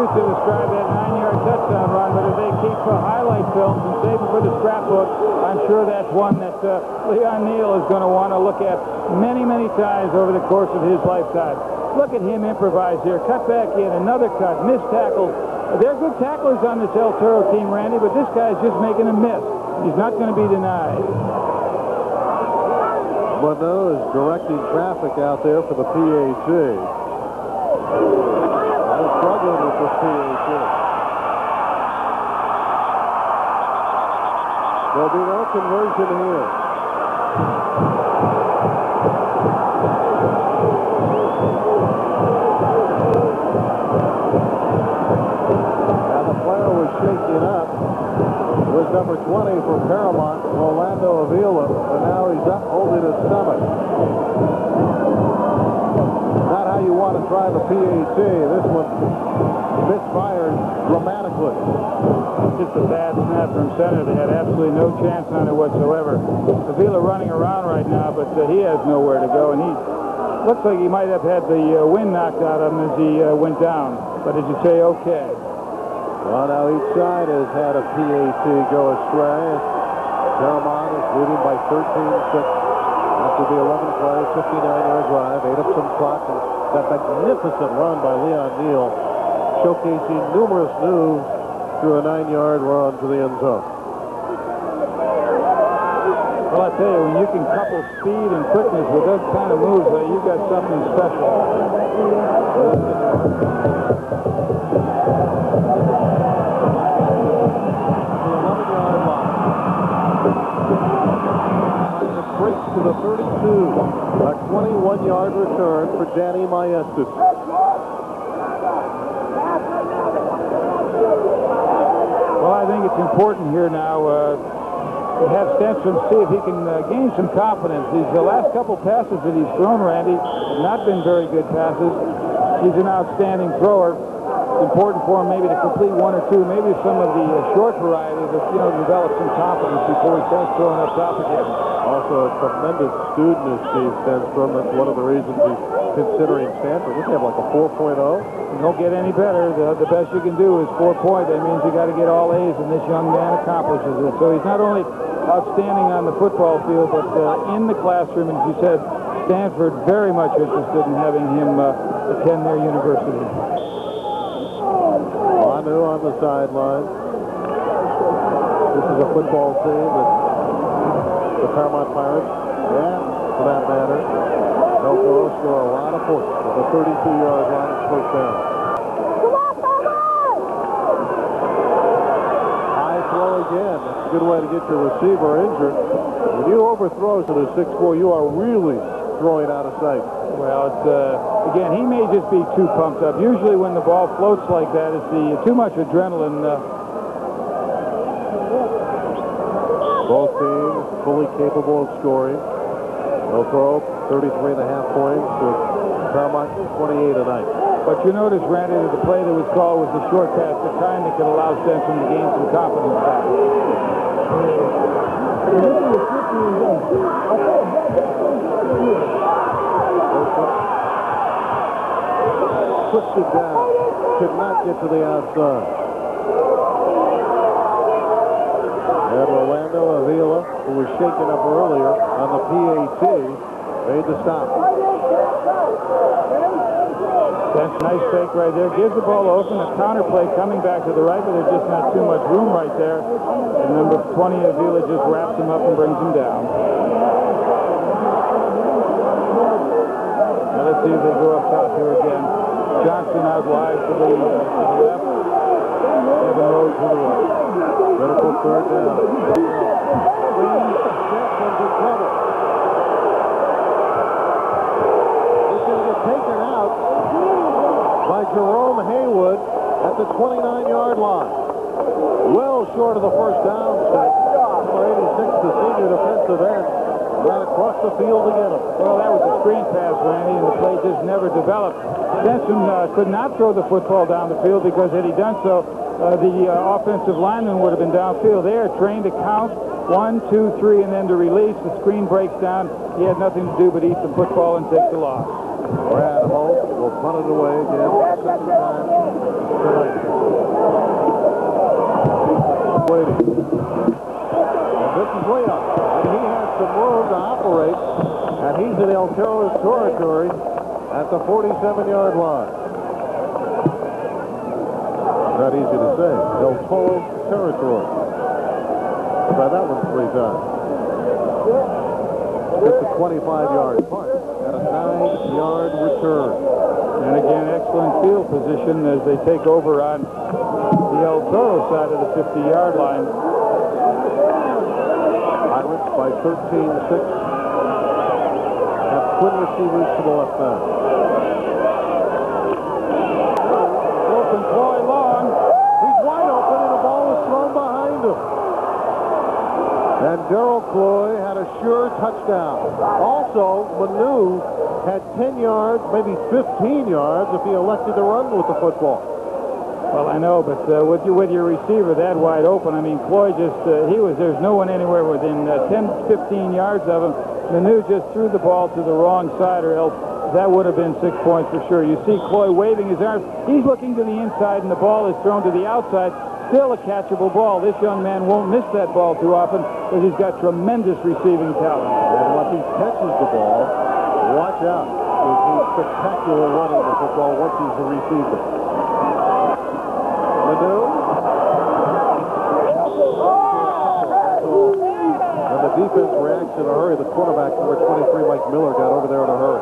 To describe that 9-yard touchdown run, but if they keep highlight films and save them for the scrapbook, I'm sure that's one that Leon Neal is going to want to look at many, many times over the course of his lifetime. Look at him improvise here, cut back in, another cut, missed tackles. They're good tacklers on this El Toro team, Randy, but this guy's just making a miss. He's not going to be denied. Manu is directing traffic out there for the PAT. Struggling with this PAT. There'll be no conversion here. Now the player was shaking up. It was number 20 for Paramount, Rolando Avila, and now he's up holding his stomach. Not how you want to try the PAT. This one misfired dramatically. Just a bad snap from center. They had absolutely no chance on it whatsoever. Avila running around right now, but he has nowhere to go, and he looks like he might have had the wind knocked out of him as he went down. But as you say, okay. Well, now each side has had a PAT go astray. Paramount is leading by 13-6. After the 11 play, 59-yard drive, ate up some clock, and that magnificent run by Leon Neal, showcasing numerous moves through a 9-yard run to the end zone. Well, I tell you, when you can couple speed and quickness with those kind of moves, you've got something special. To the 32, a 21-yard return for Danny Maestas. Well, I think it's important here now to have Stenstrom see if he can gain some confidence. These last couple passes that he's thrown, Randy, have not been very good passes. He's an outstanding thrower. It's important for him maybe to complete one or two, maybe some of the short variety to develop some confidence before he starts throwing up top again. Also a tremendous student is Steve Stenstrom. That's one of the reasons he's considering Stanford. Does he have like a 4.0? You don't get any better. The best you can do is 4 points. That means you got to get all A's, and this young man accomplishes it. So he's not only outstanding on the football field, but in the classroom, and as you said, Stanford very much interested in having him attend their university. Manu on the sideline. This is a football team that the Paramount Pirates, and for that matter, El Toro score a lot of points with a 32-yard line and first down. High throw again. That's a good way to get your receiver injured. When you overthrow to the 6'4", you are really throwing out of sight. Well, it's again, he may just be too pumped up. Usually when the ball floats like that, it's too much adrenaline. Both teams fully capable of scoring. El Toro, 33.5 points. Paramount, 28 tonight. But you notice, Randy, that the play that was called was a short pass, the kind that could allow Stenson to gain some confidence back. Pushed it down. Could not get to the outside. And Orlando Avila, who was shaken up earlier on the PAT, made the stop. That's a nice fake right there. Gives the ball open. A counter play coming back to the right, but there's just not too much room right there. And number 20, Avila, just wraps him up and brings him down. Now let's see if they go up top here again. Johnson out wide to the left. Evan Rose to the right. Critical third down. Jackson's in trouble. He's going to get taken out by Jerome Haywood at the 29-yard line. Well short of the first down step. Number 86, the senior defensive end, ran across the field to get him. Well, that was a screen pass, Randy, and the play just never developed. Stenson could not throw the football down the field because had he done so, the offensive lineman would have been downfield. They are trained to count 1, 2, 3, and then to release. The screen breaks down. He had nothing to do but eat the football and take the loss. Brad Holt will punt it away again. Second time tonight. Waiting. And this is way up. And he has some room to operate. And he's in El Toro's territory at the 47-yard line. Not easy to say. El Toro's territory. Try that one 3 times. It's a 25-yard punt and a 9-yard return. And again, excellent field position as they take over on the El Toro side of the 50-yard line. Pirates by 13-6. Have twin receivers to the left side. Open Cloy long. He's wide open and the ball was thrown behind him. And Darrell Cloy had a sure touchdown. Also, Manu had 10 yards, maybe 15 yards if he elected to run with the football. Well, I know, but with your receiver that wide open, I mean, Cloy just, there's no one anywhere within 10, 15 yards of him. Manu just threw the ball to the wrong side, or else that would have been 6 points for sure. You see Cloy waving his arms. He's looking to the inside, and the ball is thrown to the outside. Still a catchable ball. This young man won't miss that ball too often because he's got tremendous receiving talent. And once he catches the ball, watch out, because he's spectacular running the football once he's a receiver. Manu. And the defense reacts in a hurry. The quarterback, number 23, Mike Miller, got over there in a hurry.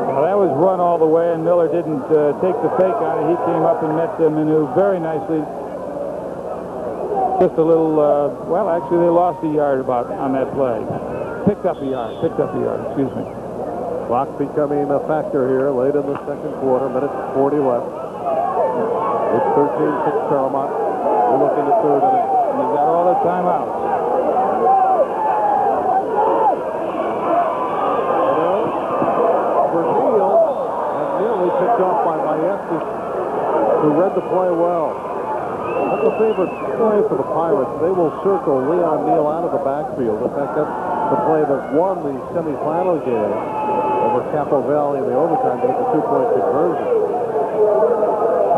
Well, that was run all the way, and Miller didn't take the fake on it. He came up and met Manu very nicely. Just a little, well, actually, they lost a yard about on that play. Picked up a yard, excuse me. Clock becoming a factor here late in the second quarter, minute 40 left. It's 13-6 Paramount. We're looking at third inning. And they got all their timeouts. Picked off by Maestas, who read the play well. That's a favorite play for the Pirates. They will circle Leon Neal out of the backfield. In fact, that's the play that won the semifinal game over Capo Valley in the overtime to get the 2-point conversion.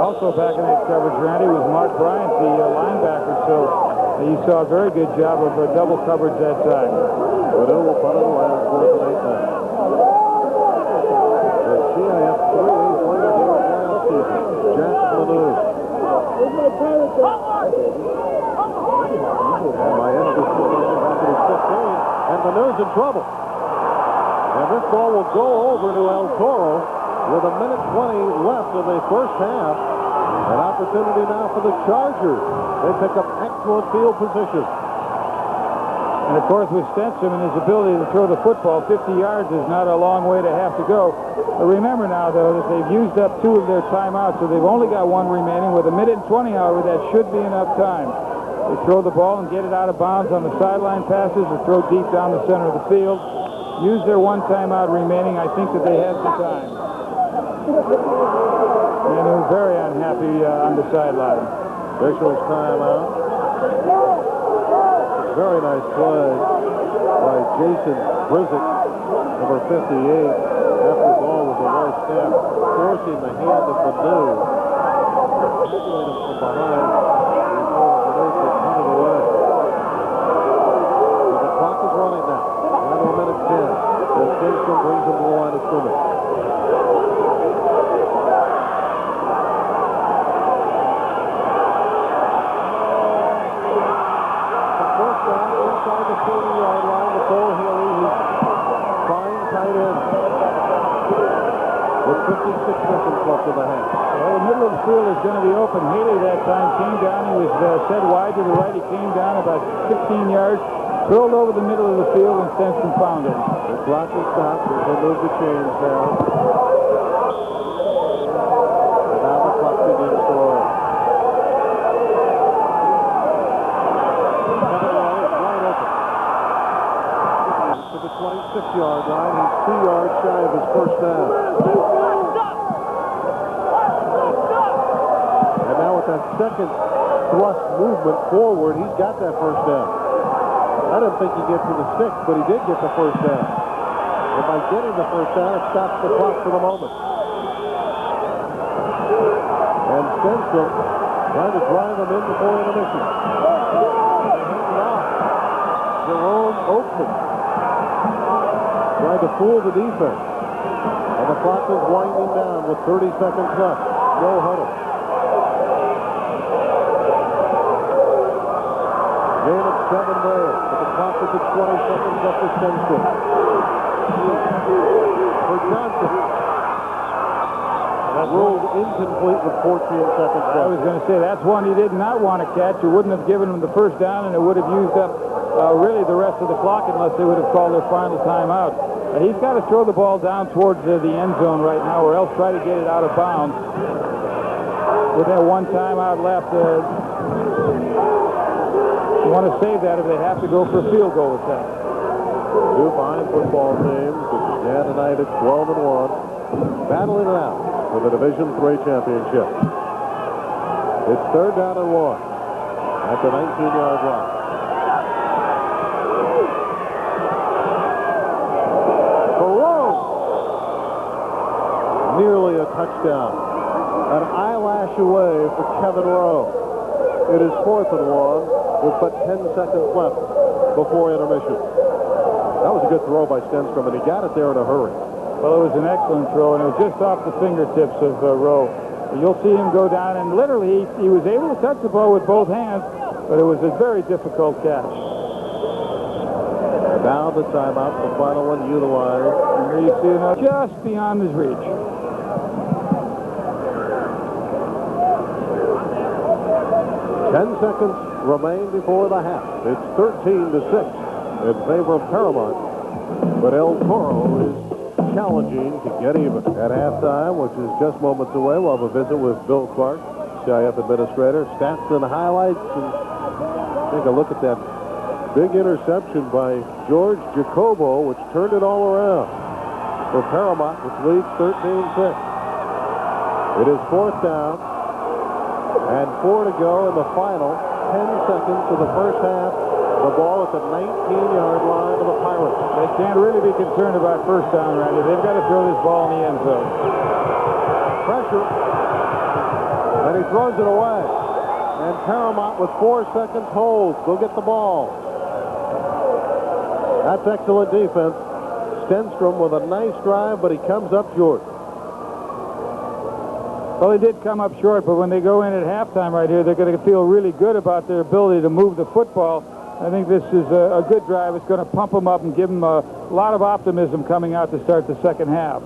Also back in that coverage, Randy, was Mark Bryant, the linebacker. So you saw a very good job of double coverage that time. Riddle will punt it away on 4th and 8 now. The CIF 3 player game of last season, Jack Manu. And Maestas back at his 15, and Manu's in trouble. And this ball will go over to El Toro with a minute 20 left in the first half. An opportunity now for the Chargers. They pick up excellent field position. And, of course, with Stenson and his ability to throw the football, 50 yards is not a long way to have to go. But remember now, though, that they've used up 2 of their timeouts, so they've only got 1 remaining. With a minute and 20, however, that should be enough time. They throw the ball and get it out of bounds on the sideline passes or throw deep down the center of the field. used their one timeout remaining. I think that they had some time. And they were very unhappy on the sideline. Officials timeout. Very nice play by Jason Brizick, number 58. After the ball was a low snap, forcing the hand of Manu. Tackling him from behind. Manu could put it away. So the clock is running now. 9:10. As Kingston brings him to the line of scrimmage. Inside the 40-yard line, the Cole Haley, who's flying tight end. With 56 seconds left in the half. Well, the middle of the field is going to be open. Haley that time came down. He was set wide to the right. He came down about 15 yards, curled over the middle of the field, and Stenson found him. The clock is stopped as they move the chains down. And now the clock begins to roll. To the 26-yard line. He's 2 yards shy of his first down. And now with that second thrust movement forward, he's got that first down. I didn't think he'd get to the 6, but he did get the first down. And by getting the first down, it stops the clock for the moment. And Stenson trying to drive him in before intermission. Jerome Oakman tried to fool the defense. And the clock is winding down with 30 seconds left. No huddle. Game at 7 there. But the clock is at 20 seconds left to Stenson. For Johnson. That ruled incomplete with 14 seconds left. I was going to say, that's one he did not want to catch. It wouldn't have given him the first down, and it would have used up really the rest of the clock unless they would have called their final timeout. He's got to throw the ball down towards the end zone right now, or else try to get it out of bounds. With that one timeout left, you want to save that if they have to go for a field goal with that. Two fine football teams that began tonight at 12-1, battling it out for the Division III championship. It's 3rd down and 1 at the 19-yard line. Nearly a touchdown. An eyelash away for Kevin Rowe. It is 4th and 1 with but 10 seconds left before intermission. That was a good throw by Stenstrom, and he got it there in a hurry. Well, it was an excellent throw, and it was just off the fingertips of Rowe. You'll see him go down, and literally he was able to touch the ball with both hands, but it was a very difficult catch. Now the timeout, the final one utilized. And here you see him just beyond his reach. 10 seconds remain before the half. It's 13-6 in favor of Paramount. But El Toro is challenging to get even. At halftime, which is just moments away, we'll have a visit with Bill Clark, CIF administrator. Stats and highlights. And take a look at that big interception by George Jacobo, which turned it all around for Paramount, which leads 13-6. It is 4th down. And 4 to go in the final 10 seconds of the first half. The ball at the 19-yard line of the Pirates. They can't really be concerned about first down, Randy. They've got to throw this ball in the end zone. Pressure. And he throws it away. And Paramount with 4 seconds holds. Go get the ball. That's excellent defense. Stenstrom with a nice drive, but he comes up short. Well, they did come up short, but when they go in at halftime right here, they're going to feel really good about their ability to move the football. I think this is a good drive. It's going to pump them up and give them a lot of optimism coming out to start the second half.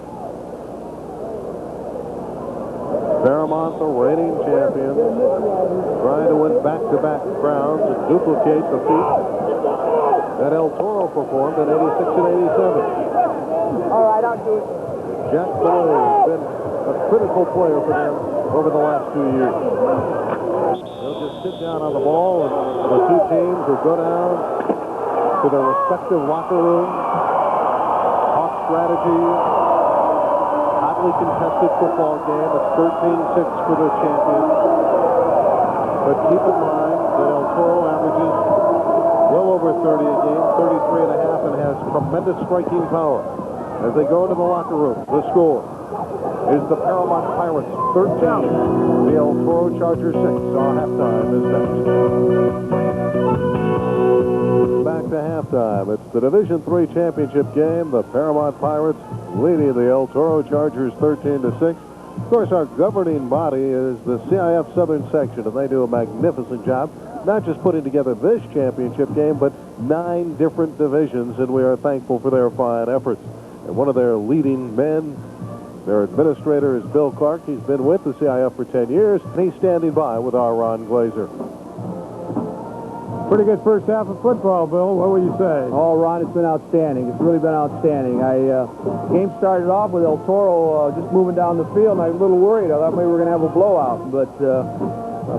Paramount, the reigning champions, trying to win back-to-back crowns and duplicate the feat that El Toro performed in 86 and 87. All right, I'll do it. Jack Boyd has been a critical player for them over the last 2 years. They'll just sit down on the ball, and the two teams will go down to their respective locker rooms. tough strategy, hotly contested football game. It's 13-6 for the champions. But keep in mind that El Toro averages well over 30 a game, 33 and a half, and has tremendous striking power. As they go into the locker room, the score is the Paramount Pirates 13, the El Toro Chargers 6. Our halftime is next. Back to halftime. It's the Division III championship game. The Paramount Pirates leading the El Toro Chargers 13-6. Of course, our governing body is the CIF Southern Section, and they do a magnificent job, not just putting together this championship game, but 9 different divisions, and we are thankful for their fine efforts. And one of their leading men, their administrator, is Bill Clark. He's been with the CIF for 10 years, and he's standing by with our Ron Glazer. Pretty good first half of football, Bill. What would you say? Oh, Ron, it's been outstanding. It's really been outstanding. Game started off with El Toro just moving down the field, and I was a little worried. I thought maybe we were going to have a blowout, but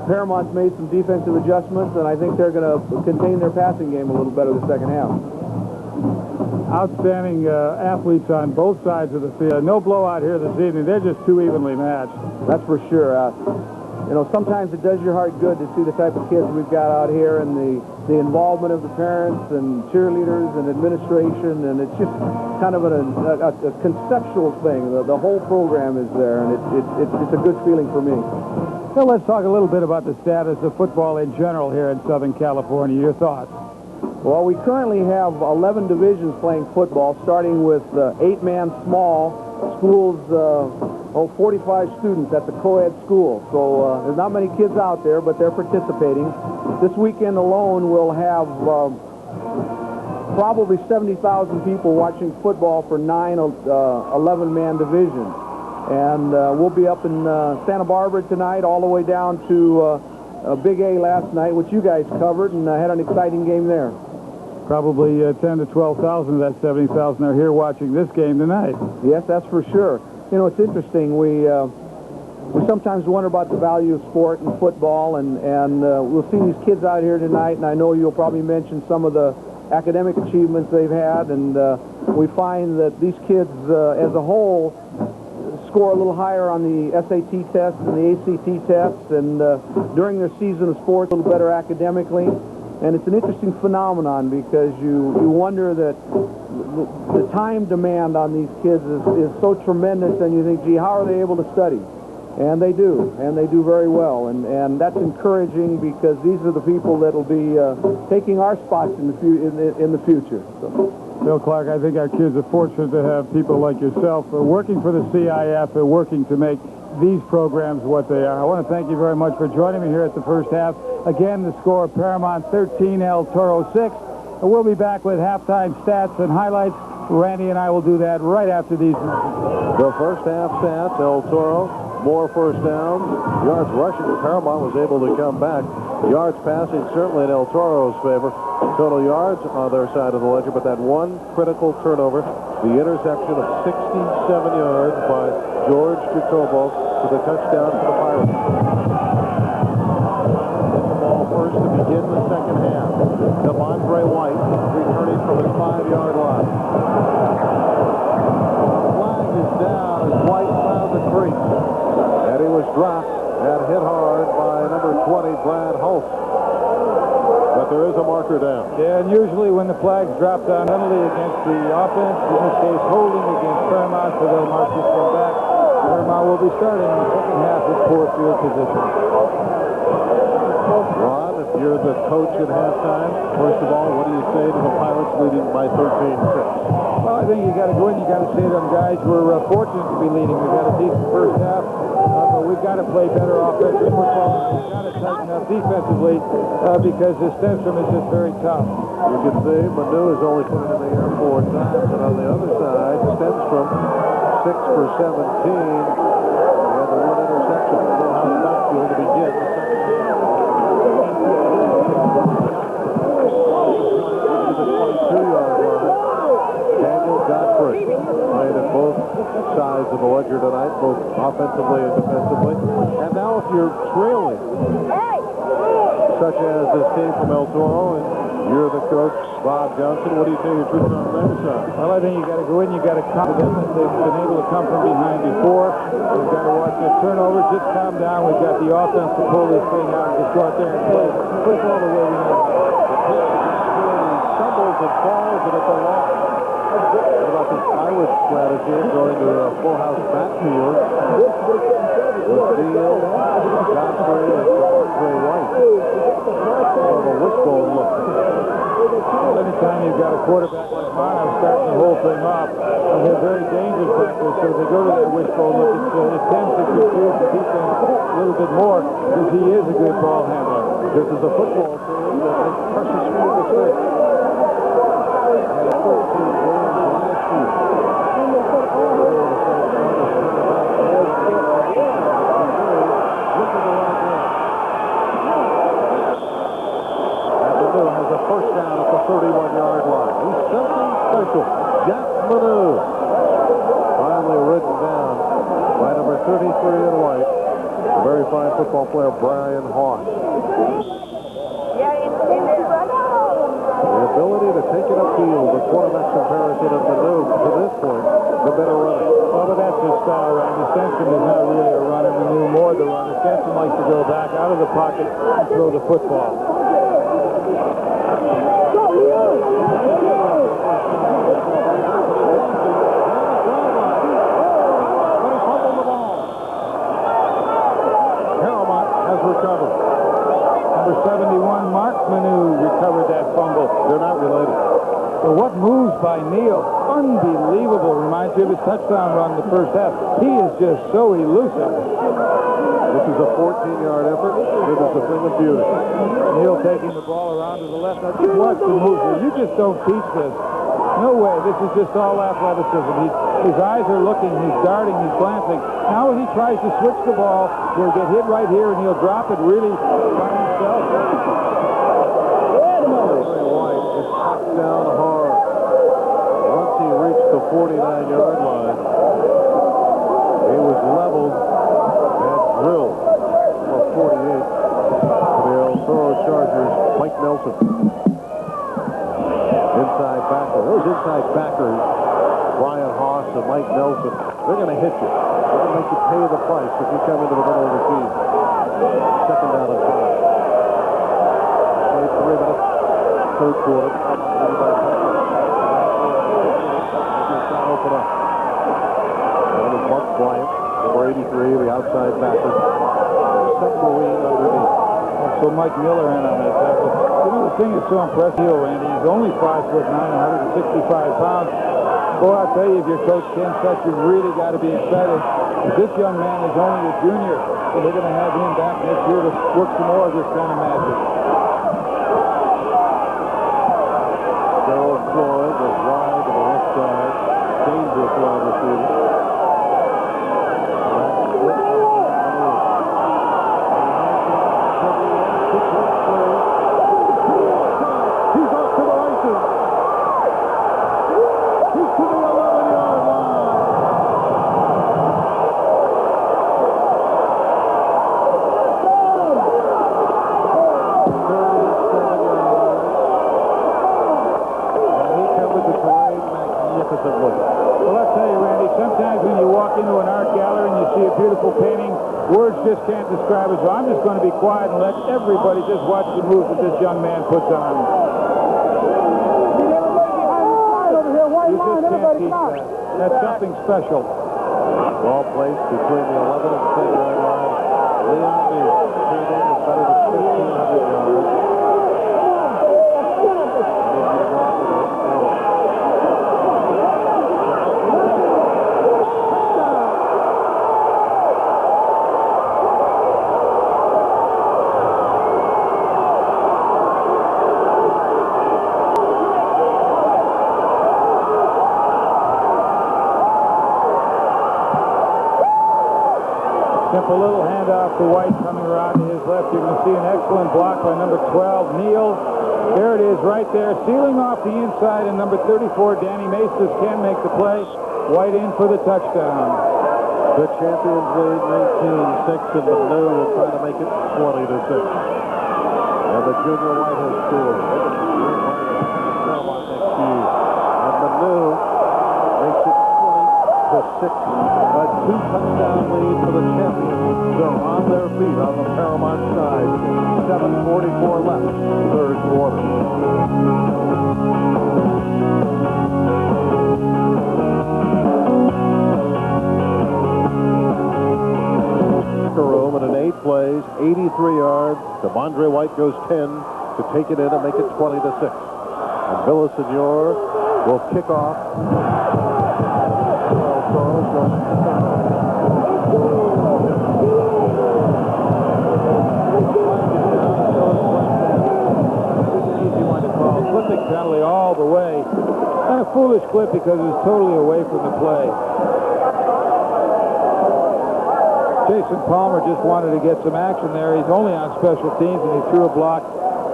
Paramount's made some defensive adjustments, and I think they're going to contain their passing game a little better the second half. Outstanding athletes on both sides of the field. No blowout here this evening. They're just too evenly matched. That's for sure. You know, sometimes it does your heart good to see the type of kids we've got out here and the involvement of the parents and cheerleaders and administration, and it's just kind of a conceptual thing. The whole program is there, and it's a good feeling for me. So let's talk a little bit about the status of football in general here in Southern California. Your thoughts? Well, we currently have 11 divisions playing football, starting with 8-man small schools, 45 students at the co-ed school. So there's not many kids out there, but they're participating. This weekend alone, we'll have probably 70,000 people watching football for 9 11-man divisions. And we'll be up in Santa Barbara tonight, all the way down to Big A last night, which you guys covered, and had an exciting game there. Probably 10 to 12,000 of that 70,000 are here watching this game tonight. Yes, that's for sure. You know, it's interesting. We sometimes wonder about the value of sport and football, and we'll see these kids out here tonight, and I know you'll probably mention some of the academic achievements they've had, and we find that these kids, as a whole, score a little higher on the SAT tests and the ACT tests, and during their season of sports, a little better academically. And it's an interesting phenomenon because you wonder that the time demand on these kids is so tremendous, and you think, gee, how are they able to study? And they do very well, and that's encouraging because these are the people that will be taking our spots in the future. So. Bill Clark, I think our kids are fortunate to have people like yourself working for the CIF and working to make these programs what they are. I want to thank you very much for joining me here at the first half. Again, the score: Paramount 13, El Toro 6. And we'll be back with halftime stats and highlights. Randy and I will do that right after these messages. The first half stats: El Toro, more first downs. Yards rushing, Paramount was able to come back. Yards passing certainly in El Toro's favor. Total yards on their side of the ledger, but that one critical turnover, the interception of 67 yards by George Jacobo for the touchdown for the Pirates. Hit the ball first to begin the second half. Devondre White returning from his 5-yard line. Flag is down as White found the crease. And he was dropped and hit hard by number 20, Brad Hulse. But there is a marker down. Yeah, and usually when the flag's dropped on penalty against the offense, in this case holding against Paramount, so they'll mark this one back. Paramount will be starting in the second half with poor field position. Ron, if you're the coach at halftime, first of all, what do you say to the Pirates leading by 13-6? Well, I think you got to go in, you got to say to them, guys, we're fortunate to be leading. We've got a decent first half, but we've got to play better offensive football. We've got to tighten up defensively because this Stenstrom is just very tough. You can see Manu has only put it in the air 4 times, and on the other side, Stenstrom 6 for 17, and the one interception for Millhouse backfield to begin the second half. To the 22-yard line, Daniel Godfrey playing at both sides of the ledger tonight, both offensively and defensively. And now if you're trailing, such as this team from El Toro, and You're the coach, Bob Johnson. What do you tell your troops on their side? Well, I think you got to go in. You got to come them. They've been able to come from behind before. We've got to watch their turnovers. Just calm down. We've got the offense to pull this thing out and just go out there and play football the way we know. Stumbles and falls, and it's a loss. What about this Irish strategy going to a full house backfield with Deal, Godfrey, and Andre White? More of a wishbone look. Anytime you've got a quarterback like Mono starting the whole thing off, and they're very dangerous back there, so they go to that wishbone look. It tends to confuse the defense a little bit more because he is a good ball handler. This is a football team that makes precious few mistakes. Had 13 games last year. Has a first down at the 31-yard line. He's something special. Jack Manu. Finally ridden down by number 33 in white. A very fine football player, Brian Hawk. The ability to take it upfield, the quarterback's comparison of Manu to this point, the better runner. Well, but that's his style, Randy. Stenson is not really a runner. Manu more the runner. Stenson likes to go back out of the pocket and throw the football. Recovered. Number 71, Mark Manu, recovered that fumble. They're not related. But what moves by Neal? Unbelievable. Reminds you of his touchdown run the first half. He is just so elusive. This is a 14-yard effort. It is a thing of beauty. Neal taking the ball around to the left. Now, just watch the moves here. You just don't teach this. No way. This is just all athleticism. His eyes are looking. He's darting. He's glancing. Now he tries to switch the ball. He'll get hit right here, and he'll drop it really by himself. Very White is knocked down hard. Once he reached the 49-yard line, he was leveled and drilled for 48 for the El Toro Chargers. Mike Nelson. Inside backer. Those inside backers, Brian Haas and Mike Nelson, they're going to hit you. They're going to make you pay the price if you come into the middle of the field. Second down and 5. Played 3 minutes, third quarter. Open up. That is Mark Bryant, number 83, the outside backer. Submarine underneath. So Mike Miller in on this. The thing is so impressive, Randy. He's only 5'9", 165 pounds. Boy, I tell you, if your coach Ken Such, you've really got to be excited. If this young man is only a junior, so they're going to have him back next year to work some more of this kind of magic. Gerald Floyd was wide to the left side. Dangerous wide receiver. Words just can't describe it, so I'm just going to be quiet and let everybody just watch the moves that this young man puts on. You just can't teach that. That's something special. Ball placed between the 11 and 10-yard line. Leon Neal came in as better than 1,500 yards. Simple little handoff to White coming around to his left. You're going to see an excellent block by number 12, Neal. There it is right there, sealing off the inside, and number 34, Danny Maestas, can make the play. White in for the touchdown. The Champions League 19-6, and the new will try to make it 20-6. And the junior White has scored. And Manu makes it 20-6. A two-touchdown lead for the champions. They're on their feet on the Paramount side. 7:44 left, third quarter. Room, and in 8 plays, 83 yards. Devondre White goes 10 to take it in and make it 20-6. And Villasenor will kick off. Easy one to call. Clipping penalty all the way. And a foolish clip because it was totally away from the play. Jason Palmer just wanted to get some action there. He's only on special teams, and he threw a block.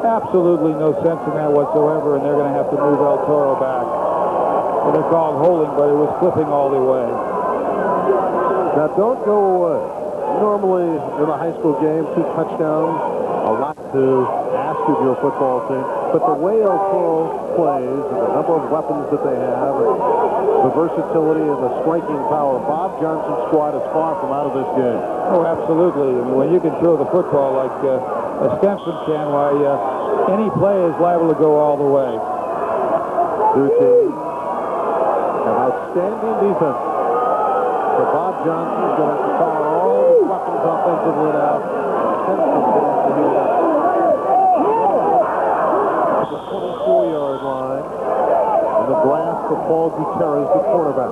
Absolutely no sense in that whatsoever, and they're going to have to move El Toro back. Well, they're called holding, but it was clipping all the way. Now, don't go away. Normally, in a high school game, 2 touchdowns, a lot to ask of your football team. But the way El Toro plays, and the number of weapons that they have, and the versatility and the striking power, Bob Johnson's squad is far from out of this game. Oh, absolutely. And when you can throw the football like Stenson can, why any play is liable to go all the way. Two teams. An outstanding defense. So Bob Johnson is going to have to fire all the weapons offensively now. Stenson going to have to heat up. The 24-yard line. And the blast for Paul Gutierrez, the quarterback.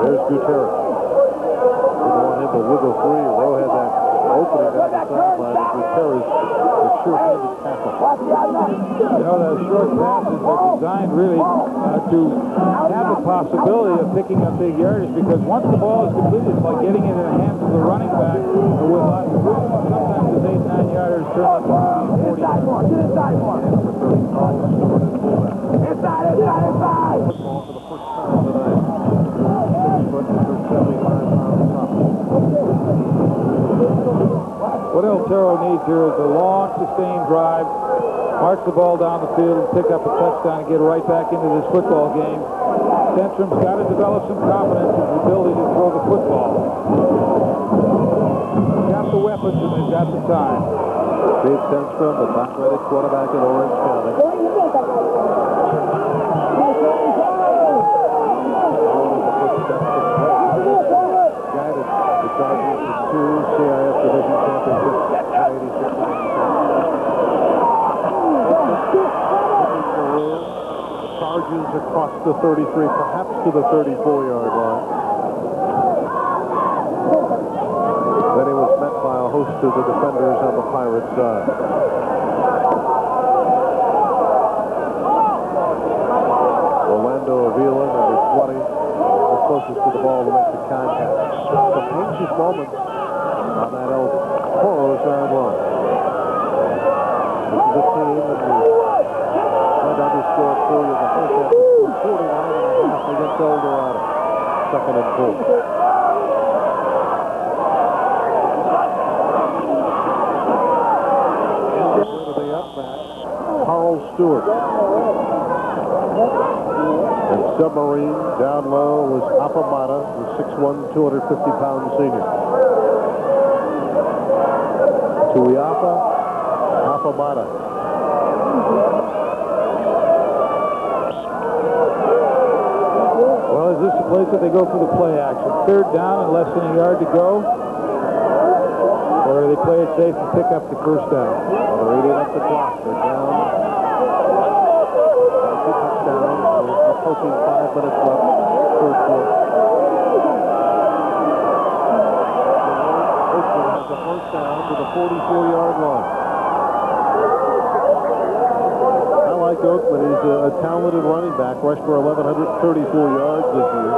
There's Gutierrez. Didn't want him to wiggle free. Rowe had that opening down the sideline. And Gutierrez, the sure-handed tackle. You know, those short passes are designed really to have the possibility of picking up big yardage, because once the ball is completed, it's like getting it in the hands of the running back with lots of room. Sometimes the 8-9 yarders turn out to be 40. Inside more. Inside. Football for the first time tonight. 6 foot, 175 pounds top. What El Toro needs here is a long, sustained drive, march the ball down the field, and pick up a touchdown and get right back into this football game. Centrum's got to develop some confidence in his ability to throw the football. They've got the weapons and they've got the time. Steve Centrum, the top-rated quarterback in Orange County. Guided the Chargers to 2 CIF Division championships in 86 and 87. Chargers across the 33, perhaps to the 34-yard line. Then he was met by a host of the defenders on the Pirates side. Orlando Avila, number 20, the closest to the ball to make the contact. Some anxious moments on that El Toro sideline. This is a team that we tried to underscore for you in the first half. 49.5 against Eldorado. Second and 4. Carl Stewart. And submarine down low was Apamata, the 6'1", 250-pound senior. Tuiapa, Apamata. Well, is this the place that they go for the play action? Third down and less than a yard to go? Or do they play it safe and pick up the first down? Well, they're eating up the clock. They're down. 2 touchdowns. We're approaching 5 minutes left. Third quarter. Oakland has a first down to the 44-yard line. I like Oakland. He's a talented running back. Rushed for 1,134 yards this year.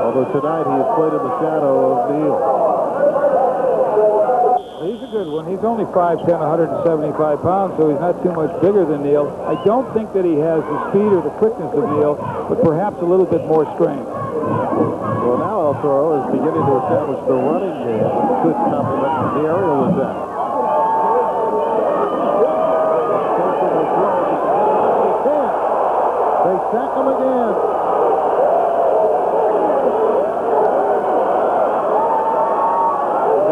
Although tonight he has played in the shadow of Neal. He's a good one. He's only 5'10", 175 pounds, so he's not too much bigger than Neal. I don't think that he has the speed or the quickness of Neal, but perhaps a little bit more strength. Well, now El Toro is beginning to establish the running game. Good compliment from the aerial attack. Takes Check him again.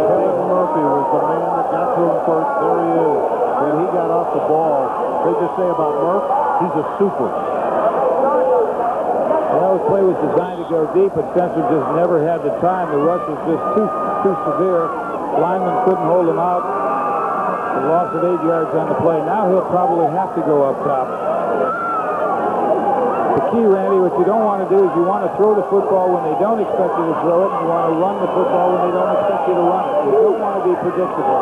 Kevin Murphy was the man that got to him first. There he is. And he got off the ball. They just say about Murph, he's a super. Well, the play was designed to go deep, but Spencer just never had the time. The rush was just too severe. Lineman couldn't hold him out. A loss of 8 yards on the play. Now he'll probably have to go up top. The key, Randy, what you don't want to do is you want to throw the football when they don't expect you to throw it, and you want to run the football when they don't expect you to run it. You don't want to be predictable.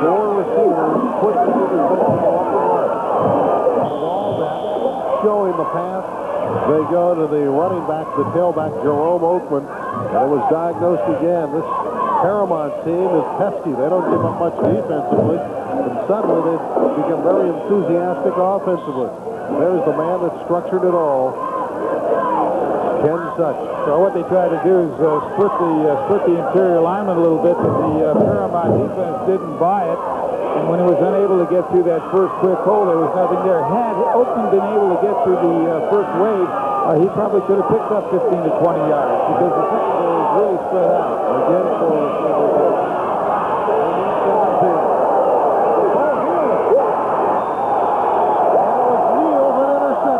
4 receivers pushing the football up the line. With all that, showing the pass, they go to the running back, the tailback, Jerome Oakman, and it was diagnosed again. This Paramount team is pesky. They don't give up much defensively, and suddenly they become very enthusiastic offensively. There's the man that structured it all, Ken Such. So what they tried to do is split the interior lineman a little bit, but the Paramount defense didn't buy it. And when he was unable to get through that first quick hole, there was nothing there. Had Oakman been able to get through the first wave, he probably could have picked up 15 to 20 yards because the secondary is really spread out. Again, 4 receivers.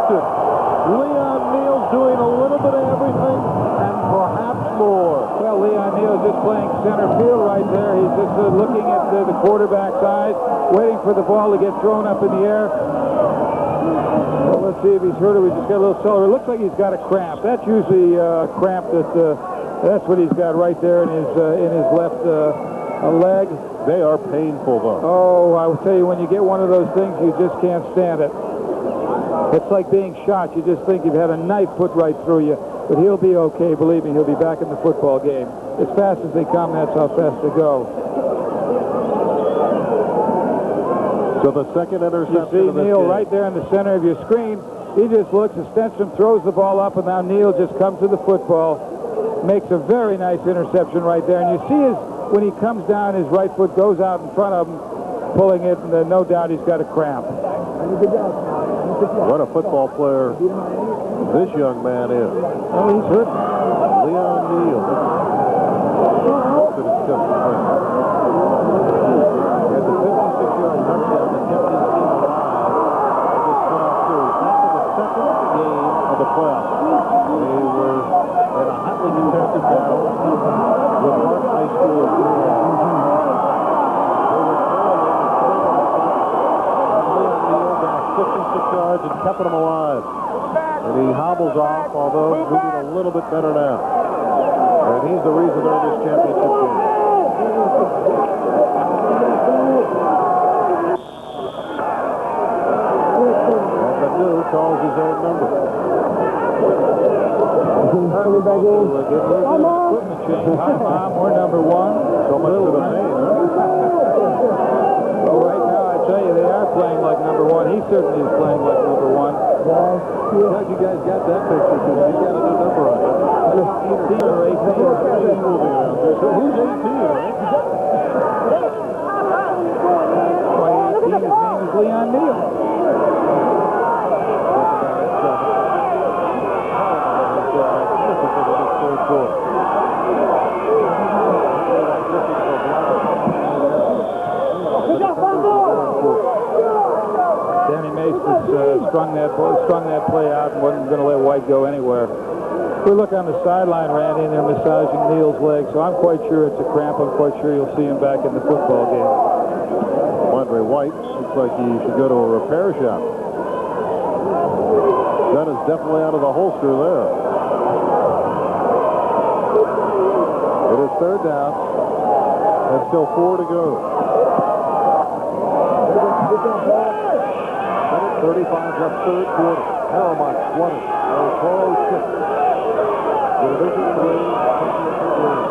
17. Leon Neal's doing a little bit of everything and perhaps more. Well, Leon Neal just playing center field right there. He's just looking at the quarterback's eyes, waiting for the ball to get thrown up in the air. Well, let's see if he's hurt or we just got a little celery. It looks like he's got a cramp. That's usually a cramp that's what he's got right there in his left leg. They are painful, though. Oh, I will tell you, when you get one of those things, you just can't stand it. It's like being shot. You just think you've had a knife put right through you. But he'll be okay. Believe me, he'll be back in the football game. As fast as they come, that's how fast they go. So the second interception. You see Neal right there in the center of your screen. He just looks, and Stenstrom throws the ball up, and now Neal just comes to the football, makes a very nice interception right there. And you see when he comes down, his right foot goes out in front of him, pulling it, and no doubt he's got a cramp. What a football player this young man is. Oh, he's hurt. Leon Neal. Had the 56-yard touchdown that kept his team alive. They just put out 2. Back to the second game of the playoffs. They were in a hotly contested battle with Hart High School of New York. Yards and kept him alive. And he hobbles off, although moving a little bit better now. And he's the reason they're in this championship game. And the new calls his own number. Coming back in. Come on. Hi, Mom. We're number 1. So much for the pain, huh? Well, right now, I tell you, they are playing like number 1. He certainly is playing like number 1. Glad you guys got that picture because he's got a new number on it. 18 or 18. So who's 18, right? Why 18? His name is Leon Neal. Danny Mace has strung that play out and wasn't going to let White go anywhere. We look on the sideline, Randy, and they're massaging Neal's leg, so I'm quite sure it's a cramp. I'm quite sure you'll see him back in the football game. Andre White looks like he should go to a repair shop. Gun is definitely out of the holster there. It is third down. And still 4 to go. 35 left, third quarter. Paramount 20. Toro 6. The Division 3 championship game.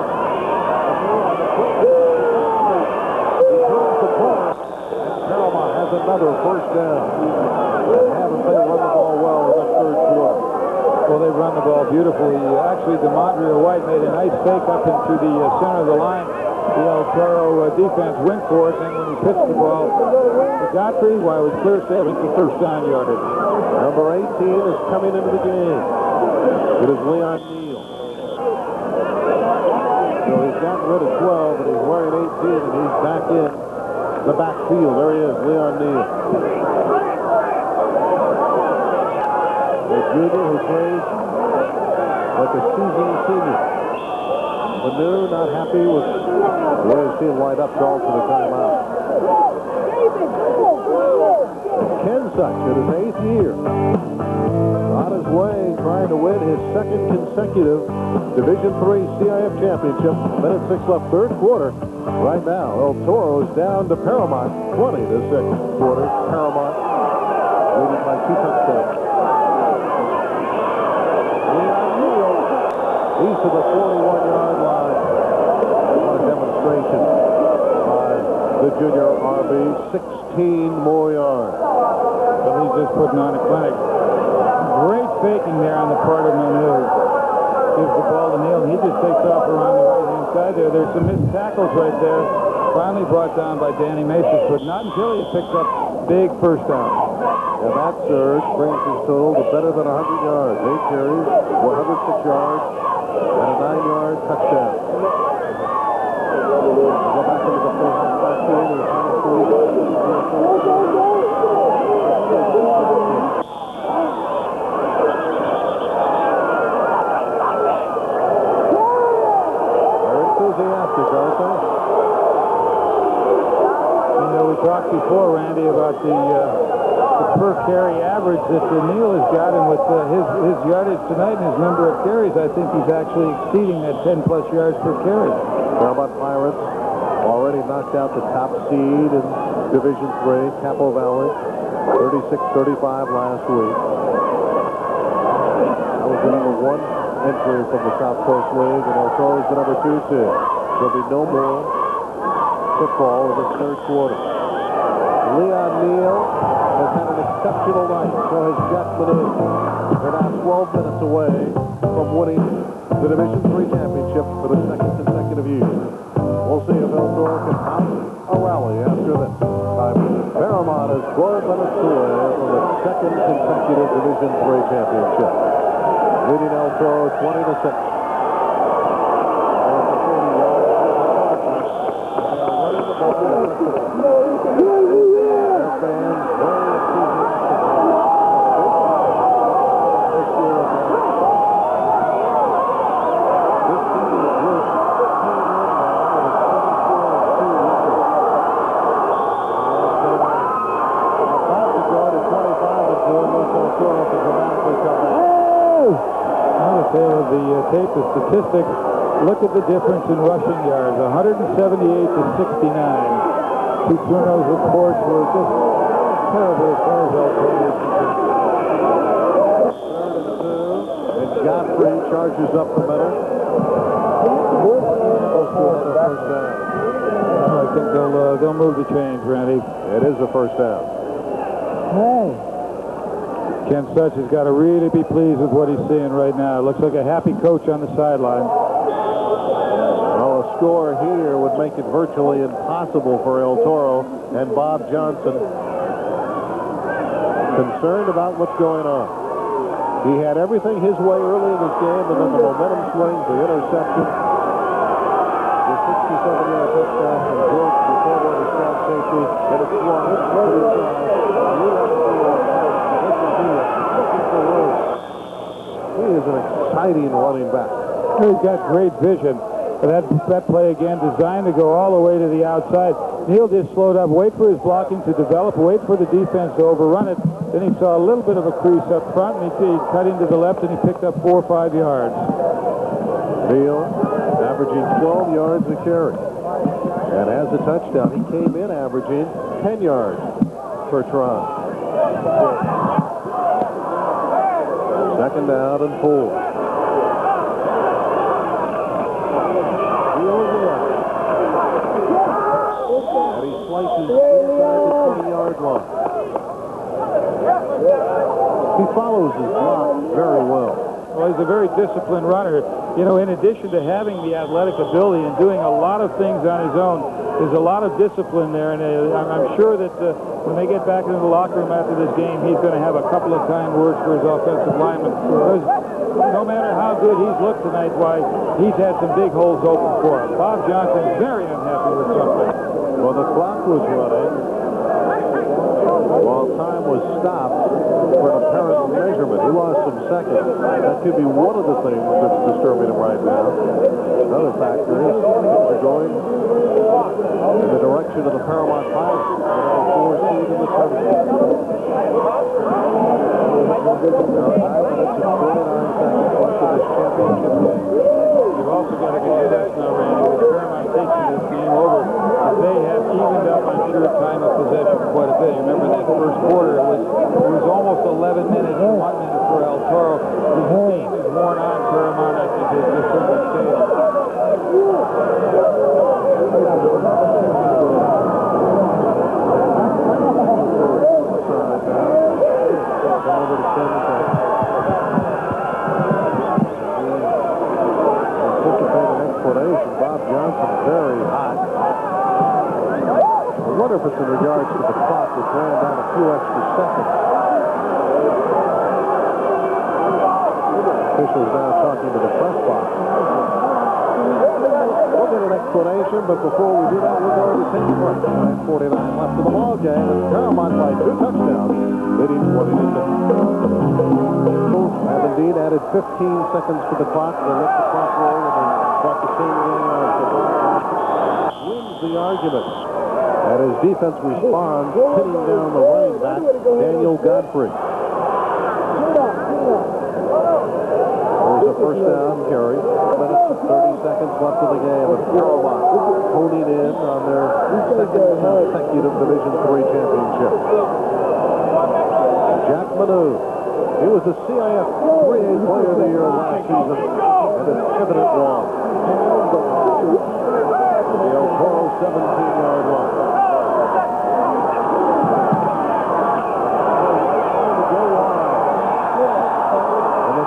He turns the corner. And Paramount has another first down. Haven't they run the ball well in the third quarter? Well, they run the ball beautifully. Actually, DeMondre White made a nice fake up into the center of the line. the El Toro defense went for it. Then when he pitched the ball to Godfrey, while it was clear sailing for first down yardage. Number 18 is coming into the game. It is Leon Neal. So he's gotten rid of 12, but he's wearing 18, and he's back in the backfield. There he is, Leon Neal. The junior who plays like a seasoned senior. Manu not happy with the way his team lined up, called for the timeout. Ken Such, in his 8th year, on his way trying to win his second consecutive Division III CIF championship. Minute 6 left, third quarter. Right now, El Toro is down to Paramount, 20-6 quarter. Paramount leading by 2 touchdowns. He's to the 41-yard line. What a demonstration by the junior RB. 16 more yards. But he's just putting on a clinic. Great faking there on the part of Manu. Gives the ball to Neal, and he just takes off around the right-hand side there. There's some missed tackles right there. Finally brought down by Danny Macias, but not until he picks up big first down. And that surge brings his total to better than 100 yards. 8 carries, 106 yards, and a 9-yard touchdown. We'll go back into the first half. Back to the final 40. Enthusiastic, aren't they? You know, we talked before, Randy, about the per carry average that Neal has got, and with his yardage tonight and his number of carries, I think he's actually exceeding that 10-plus yards per carry. Paramount Pirates already knocked out the top seed in Division III, Capo Valley, 36-35 last week. That was the number 1 entry from the South Coast League, and El Toro is the number 2 seed. There'll be no more football in this third quarter. Leon Neal has had an exceptional night. So has Jack Manu. They're now 12 minutes away from winning the Division III championship for the second consecutive year. We'll see if El Toro can mount a rally after this. Paramount is 12 minutes away from the second consecutive Division III championship. Leading El Toro 20-6. The tape, the statistics, look at the difference in rushing yards, 178 to 69. 2 turnovers, of course, were just terrible as far as El Toro is concerned. 3rd and 2, and Godfrey charges up the middle. I think they'll move the chains, Randy. It is a first down. Ken Such has got to really be pleased with what he's seeing right now. Looks like a happy coach on the sideline. Well, a score here would make it virtually impossible for El Toro and Bob Johnson. Concerned about what's going on. He had everything his way early in this game, and then the momentum swings, the interception, the 67-yard touchdown from George before the strong safety, and it's swung to the side. He is an exciting running back. He's got great vision. That play again designed to go all the way to the outside. Neal just slowed up, wait for his blocking to develop, wait for the defense to overrun it. Then he saw a little bit of a crease up front, and he cut into the left, and he picked up 4 or 5 yards. Neal averaging 12 yards a carry. And as a touchdown, he came in averaging 10 yards per try. Second down and 4. And he slices inside the 20-yard line. He follows his block very well. Well, he's a very disciplined runner. You know, in addition to having the athletic ability and doing a lot of things on his own, there's a lot of discipline there, and I'm sure that when they get back into the locker room after this game, he's going to have a couple of kind words for his offensive lineman. Because no matter how good he's looked tonight, why, he's had some big holes open for him. Bob Johnson's very unhappy with something. Well, the clock was running while time was stopped for an apparent measurement. He lost some seconds. That could be one of the things that's disturbing him right now. Another factor is they're going in the direction of the Paramount Pilots. They're 4 seed in the tournament. There are 5 minutes and 49 seconds left of this championship game. You've also got to get this now, Randy, with Paramount taking this game over. They have evened up on sure time of possession quite a bit. You remember that first quarter, it was almost 11 minutes and 1 minute for El Toro. The game is worn on Paramount, I think, is just understated. Over to 7 seconds. Anticipate an explanation. Bob Johnson very hot. I wonder if it's in regards to the clock, which ran down a few extra seconds. Officials now talking to the press box. We'll get an explanation, but before we do that, we're going to take a break. 9:49 left of the ball game, and Paramount by 2 touchdowns, leading 20-6. Have indeed added 15 seconds to the clock. They let the clock roll, and they brought the same game on. Wins the argument. And his defense responds, pinning down the running back, Daniel Godfrey. There's a first down carry. 30 seconds left in the game, and Paramount honing in on their second consecutive Division III championship. Jack Manu, he was the CIF 3A Player of the Year last season, and it's evident wrong. The El Toro 17-yard line.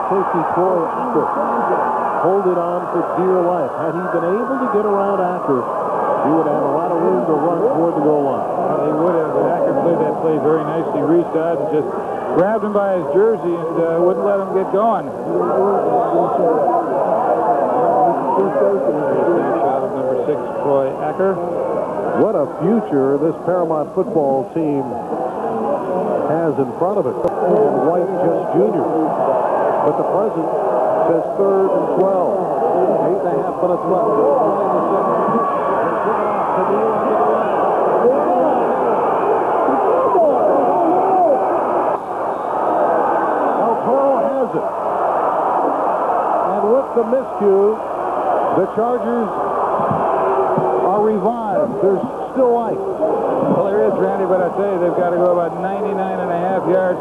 Safety Troy Acker holding on for dear life. Had he been able to get around Acker, he would have a lot of room to run toward the goal line. Well, he would have, but Acker played that play very nicely. Reached out and just grabbed him by his jersey and wouldn't let him get going. Shot of number 6, Troy Acker. What a future this Paramount football team has in front of it. And White just junior. But the present says 3rd and 12. 8.5 minutes left. El Toro has it. And with the miscue, the Chargers are revived. There's still life. Well, there is, Randy, but I tell you, they've got to go about 99.5 yards.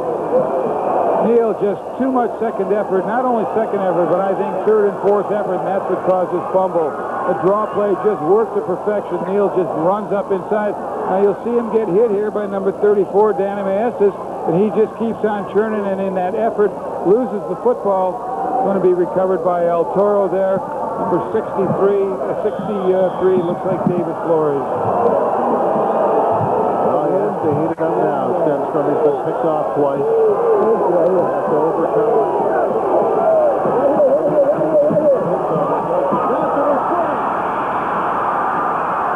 Neal, just too much second effort. Not only second effort, but I think 3rd and 4th effort, and that's what caused this fumble. The draw play just worked to perfection. Neal just runs up inside. Now you'll see him get hit here by number 34, Danny Maestas, and he just keeps on churning, and in that effort, loses the football. It's going to be recovered by El Toro there. Number 63, looks like David Flores. Well, he has to heat it up now. Stenstrom has been picked off twice. Has to overcome.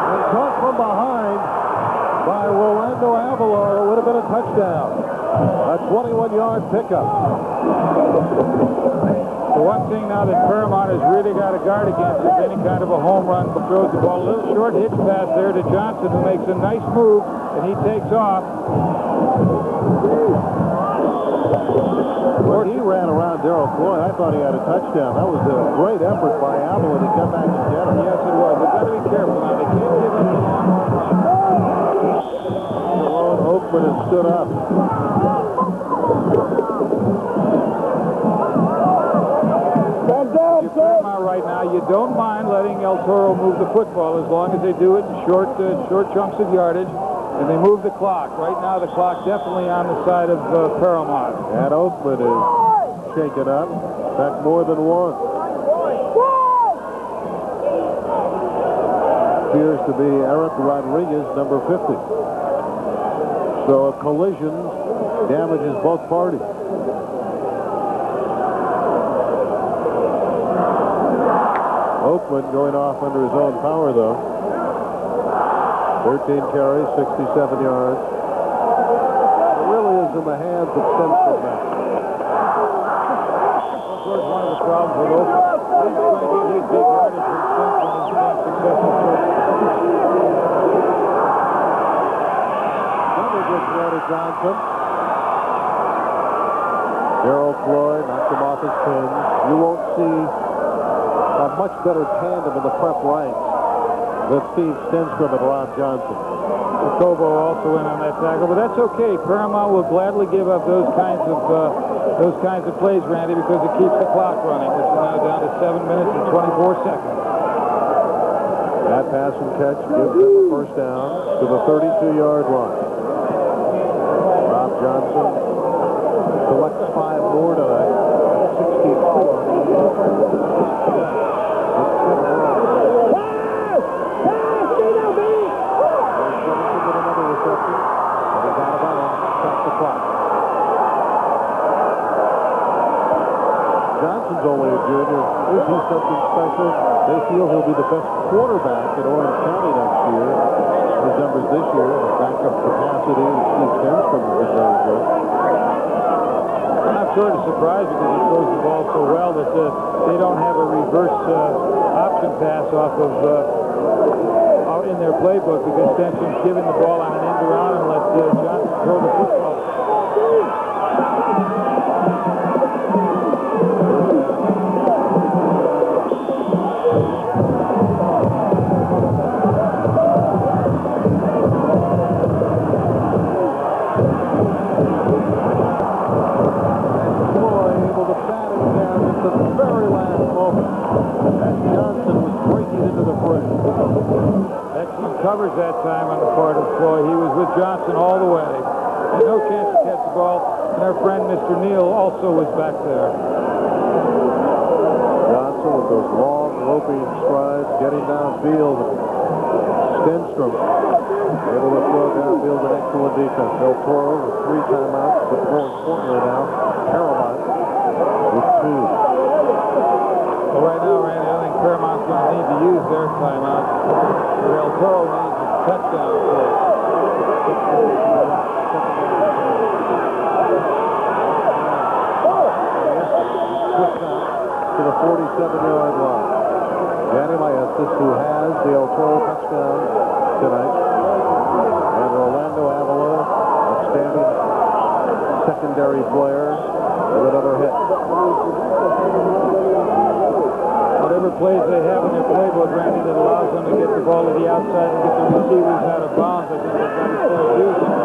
And caught from behind by Rolando Avalar. It would have been a touchdown. A 21-yard pickup. The one thing now that Paramount has really got to guard against is any kind of a home run. Throws the ball a little short hitch pass there to Johnson, who makes a nice move, and he takes off. When he ran around Darrell Floyd, I thought he had a touchdown. That was a great effort by Avalar to come back and get him. Yes, it was. They've got to be careful now. They can't give up the long Jerome Oakman has stood up. Right now, you don't mind letting El Toro move the football as long as they do it in short chunks of yardage, and they move the clock. Right now, the clock definitely on the side of Paramount. And Oakman is shaken up. In fact, more than one. Appears to be Eric Rodriguez, number 50. So a collision damages both parties. Oakland going off under his own power, though. 13 carries, 67 yards. It really is in the hands of Stenstrom now. Of course, one of the problems with Oakland, he's going to give his big yardage when Stenstrom is being successful. Another good throw to Johnson. Darrell Floyd knocked him off his pins. You won't see a much better tandem in the prep ranks than Steve Stenstrom and Rob Johnson. Kobo also in on that tackle, but that's okay. Paramount will gladly give up those kinds of plays, Randy, because it keeps the clock running, which is now down to 7 minutes and 24 seconds. That pass and catch gives them a first down to the 32-yard line. Rob Johnson collects 5 more tonight. 64. Johnson's only a junior. Is he something special? They feel he'll be the best quarterback in Orange County next year. His numbers this year, the backup capacity, and Steve Stenstrom has been very good. I'm not sort of surprised because he throws the ball so well that they don't have a reverse option pass off of out in their playbook because Stenstrom's giving the ball on an end around and let Johnson throw the football. Covers that time on the part of Floyd. He was with Johnson all the way. Had no chance to catch the ball, and our friend Mr. Neal also was back there. Johnson with those long, roping strides, getting downfield. Stenstrom able to throw downfield an excellent defense. El Toro with 3 timeouts, but more importantly now, Paramount with 2. Well, right now, Randy, I think Paramount's going to need to use their timeouts. El Toro needs a touchdown play. To the 47-yard line. Danny Maestas, who has the El Toro touchdown tonight, and Orlando Avila, outstanding secondary player, with another hit. Whatever plays they have in their playbook, Randy, that allows them to get the ball to the outside and get the receivers out of bounds, I think they've got to start using.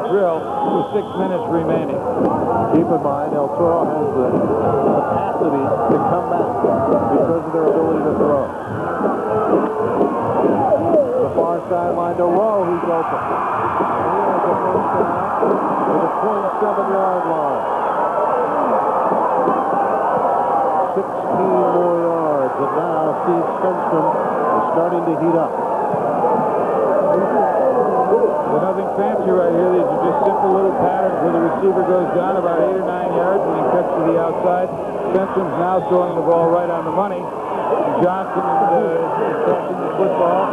Drill with 6 minutes remaining. Keep in mind, El Toro has the capacity to come back because of their ability to throw. The far sideline to Rowe, who's open. Here's the first down to the 27-yard line. 16 more yards, and now Steve Stenstrom is starting to heat up. There's nothing fancy right here. These are just simple little patterns where the receiver goes down about 8 or 9 yards and then cuts to the outside. Stenstrom's now throwing the ball right on the money. Johnson is catching the football.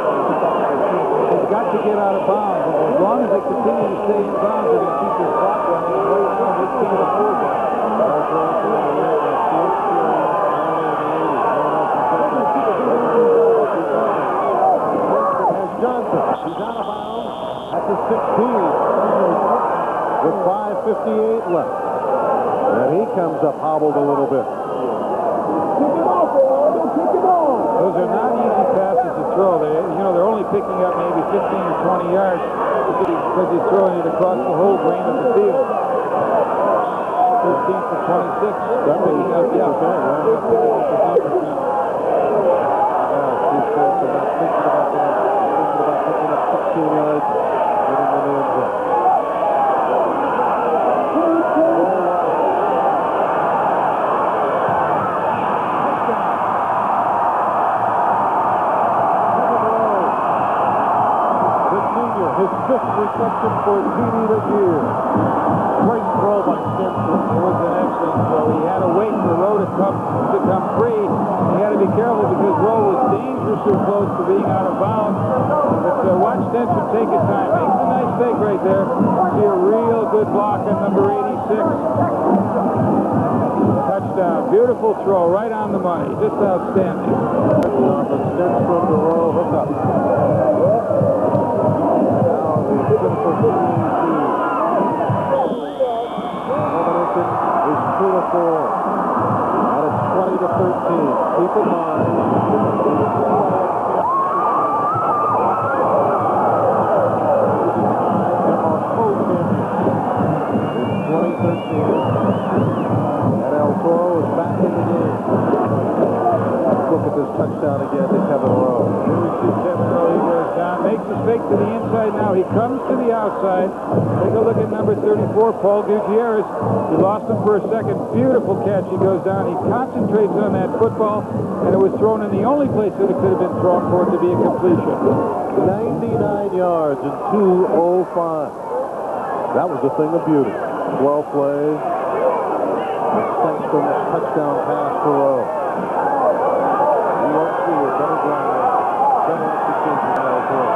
He's got to get out of bounds. And as long as they continue to stay in bounds, they're going to keep this clock running. And right now, they can't afford that. Johnson, he's out of bounds at the 16 with 5:58 left. And he comes up hobbled a little bit. Kick him off, boy. Don't kick him off. Those are not easy passes to throw. They're only picking up maybe 15 or 20 yards because he's throwing it across the whole grain of the field. 13 for 26. That was picking up, yeah. okay, yeah. Picking up his numbers now. He's thinking about picking up 16 yards, getting in the end zone. His fifth reception for TD this year. Great throw by Stinson. It was an excellent throw. He had to wait for Rowe to come free. He had to be careful because Rowe was dangerously close to being out of bounds. But watch Stinson take his time. Makes a nice fake right there. See a real good block on number 86. Touchdown. Beautiful throw. Right on the money. Just outstanding. Stinson to Rowe. Hook up. Is 2 to 4, and it's 20 to 13. Keep in mind, it's 2013, and El Toro is back in the game. Let's look at this touchdown again to Kevin Rowe. Here we see Kevin Rowe. He goes down, makes his fake to the inside now. He comes to the outside. Take a look at number 34, Paul Gutierrez. He lost him for a second. Beautiful catch. He goes down. He concentrates on that football, and it was thrown in the only place that it could have been thrown for it to be a completion. 99 yards in 2:05. That was a thing of beauty. 12 plays. Sexton's touchdown pass to Rowe. You won't see it. Better ground. Better execution by El Toro.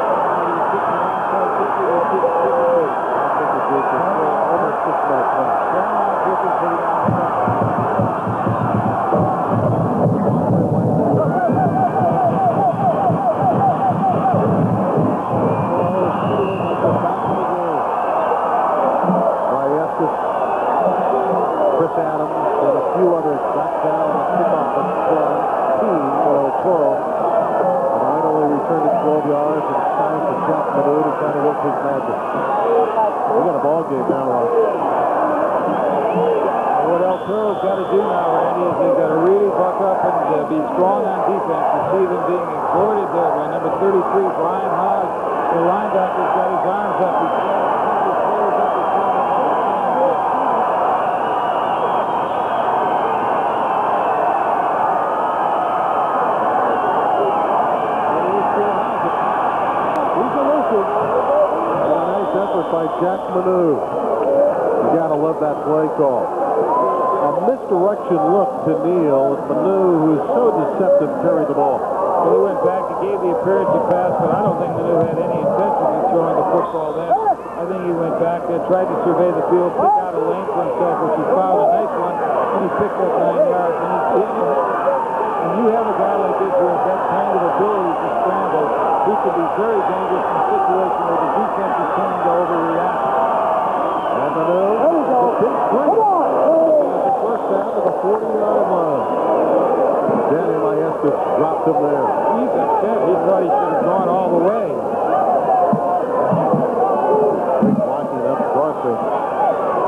Almost 6 minutes left. Chris Adams and a few others back down the kickoff and scoring 2 for El Toro. And Wright only returned it 12 yards, and it's time for Jack Manu to try to work his magic. We got a ball game now, Rob. What El Toro's got to do now, Randy, is he's got to really buck up and be strong on defense. You see them being exhorted there by number 33, Brian Haas. The linebacker's got his arms up. He's got his players up. By Jack Manu. You gotta love that play call. A misdirection look to Neal, and Manu, who is so deceptive, carried the ball. Well, he went back and gave the appearance of pass, but I don't think Manu had any intention of throwing the football then. I think he went back there, tried to survey the field, pick out a lane for himself, which he found a nice one, and he picked up 9 yards. And you have a guy like this who has that kind of ability to scramble, he can be very dangerous in a situation where the defense is trying to overreact. And Manu, the big swing. It's the first down to the 40-yard line. Danny Maestas dropped him there. He's upset. He thought he should have gone all the way. Blocking up front to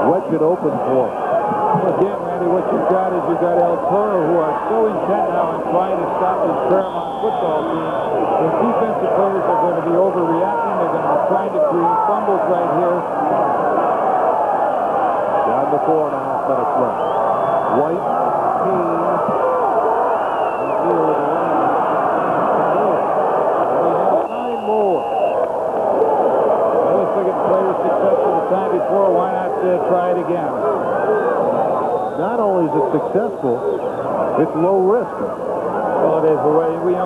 wedge it open for him. Again, Randy, what you've got is you've got El Toro, who are so intent now on trying to stop this Paramount football team. The defensive players are going to be overreacting. They're going to be trying to create fumbles right here. Down to 4.5 minutes left. White, Keane, and Neal in the line. We have 9 more. Well, let's look at the players' successful the time before. Why not try it again? Not only is it successful, it's low risk. Well, it is. But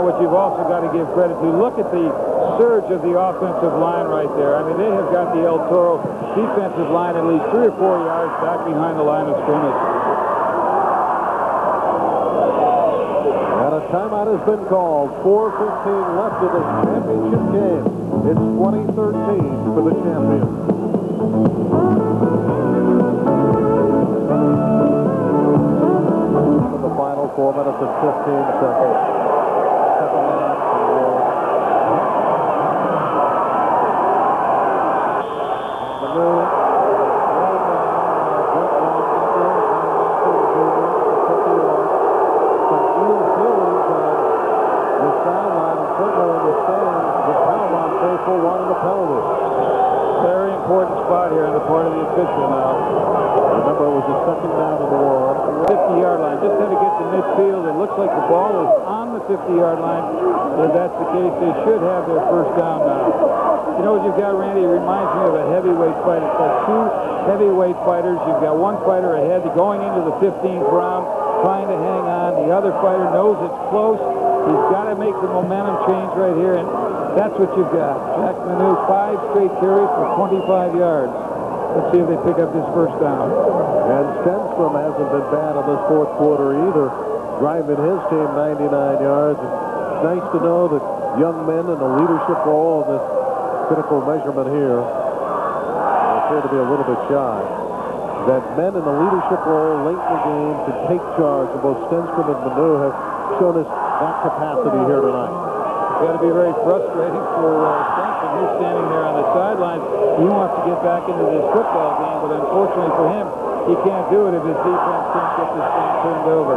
what you've also got to give credit to. Look at the surge of the offensive line right there. I mean, they have got the El Toro defensive line at least 3 or 4 yards back behind the line of scrimmage. And a timeout has been called. 4:15 left in this championship game. It's 2013 for the champions. For the final 4 minutes and 15 seconds. penalty. Very important spot here on the part of the official now. Remember, it was a second down in the war. 50-yard line. Just had to get to midfield. It looks like the ball is on the 50-yard line. If that's the case, they should have their first down now. You know what you've got, Randy? It reminds me of a heavyweight fight. It's like two heavyweight fighters. You've got one fighter ahead going into the 15th round, trying to hang on. The other fighter knows it's close. He's got to make the momentum change right here, and that's what you've got. Jack Manu, 5 straight carries for 25 yards. Let's see if they pick up this first down. And Stenstrom hasn't been bad in this fourth quarter either, driving his team 99 yards. It's nice to know that young men in a leadership role in this critical measurement here appear to be a little bit shy. That men in a leadership role late in the game to take charge, and both Stenstrom and Manu have shown us that capacity here tonight. It's got to be very frustrating for Stenstrom. He's standing there on the sidelines. He wants to get back into this football game, but unfortunately for him, he can't do it if his defense can't get this thing turned over.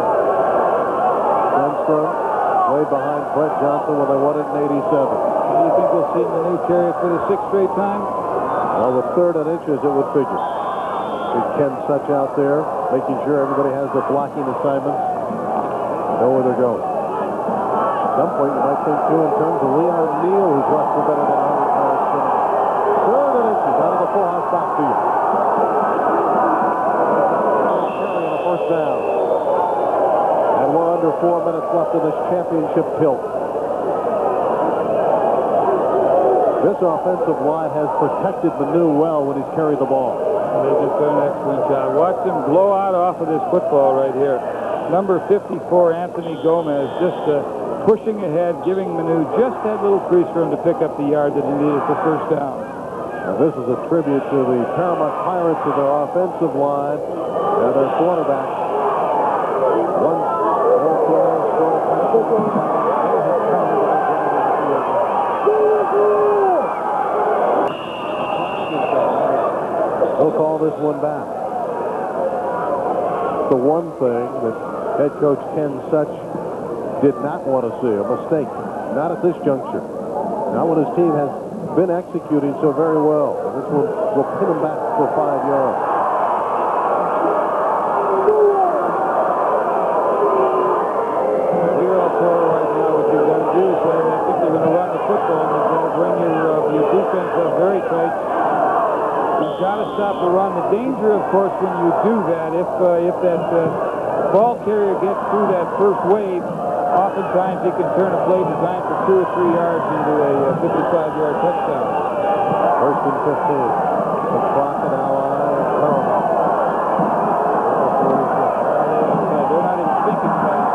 Stenstrom way behind Brett Johnson when they won it in 87. Do you think we'll see Manu carry it for the 6th straight time? Well, with 3rd and inches, it would figure. Big Ken Such out there, making sure everybody has their blocking assignments, know where they're going. At some point, you might think, too, in terms of Leon Neal, who's rushed for better than 100 yards tonight. 3rd and inches out of the full-house backfield. Carry on a first down. And we're under 4 minutes left in this championship tilt. This offensive line has protected Manu well when he's carried the ball. They just done an excellent job. Watch them blow out off of this football right here. Number 54, Anthony Gomez, just pushing ahead, giving Manu just that little crease for him to pick up the yard that he needed for first down. Now, this is a tribute to the Paramount Pirates and their offensive line and their quarterback. One more player scored a touchdown. He'll call this one back. The one thing that head coach Ken Such did not want to see, a mistake, not at this juncture. Not when his team has been executing so very well. And this one will pin him back for 5 yards. Here on Toro right now, what you've got to do is, I think they're going to run the football, and you've got to bring your defense up very tight. You've got to stop the run. The danger, of course, when you do that, if that ball carrier gets through that first wave, oftentimes he can turn a play designed for 2 or 3 yards into a 55-yard touchdown. 1st and 15. The clock and ally and Paramount. They're not even thinking about it.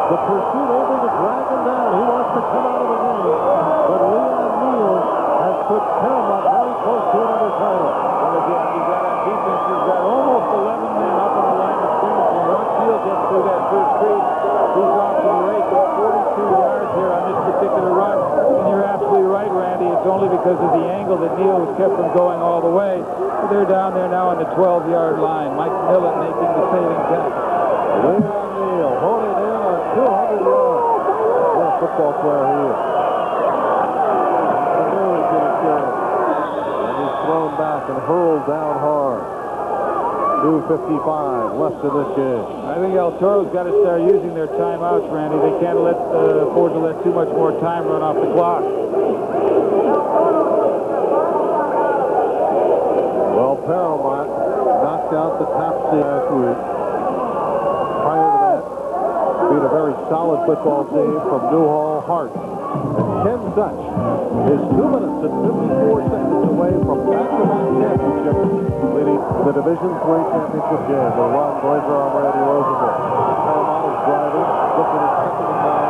The pursuit over to drag him down. He wants to come out of the game. But Leon Neal has put Paramount very close to another title. And again, you've got on defense, you've got almost 11 men up on the line of scrimmage. And once Neal gets through that first crease, he's off to the races. 42 yards here on this particular run. And you're absolutely right, Randy. It's only because of the angle that Neal has kept them going all the way. But they're down there now on the 12-yard line. Mike Millett making the saving catch. Leon Neal holding in on 200 yards. What a football player he is. And he's thrown back and hurled down hard. 2:55 left in this game. I think El Toro's got to start using their timeouts, Randy. They can't afford to let too much more time run off the clock. Well, Paramount knocked out the top seed last week. Prior to that, being a very solid football team from Newhall Hart. And Ken Such is 2 minutes and 54 seconds away from back-to-back championship, leading the Division III championship game. With Ron Glazer, I'm Randy Rosenberg. Paramount is driving, looking at second and 9.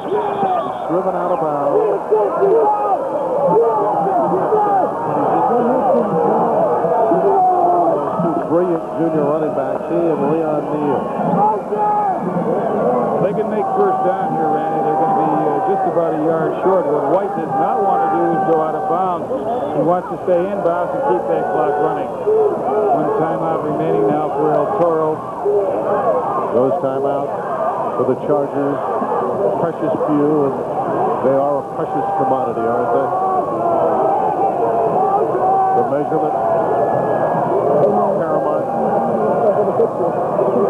He's driven out of bounds. Those two brilliant junior running backs he and Leon Neal. They can make first down here, Randy. They're going to be just about a yard short. What White does not want to do is go out of bounds. He wants to stay in bounds and keep that clock running. One timeout remaining now for El Toro. Those timeouts for the Chargers. Precious few, and they are a precious commodity, aren't they? The measurement. Paramount.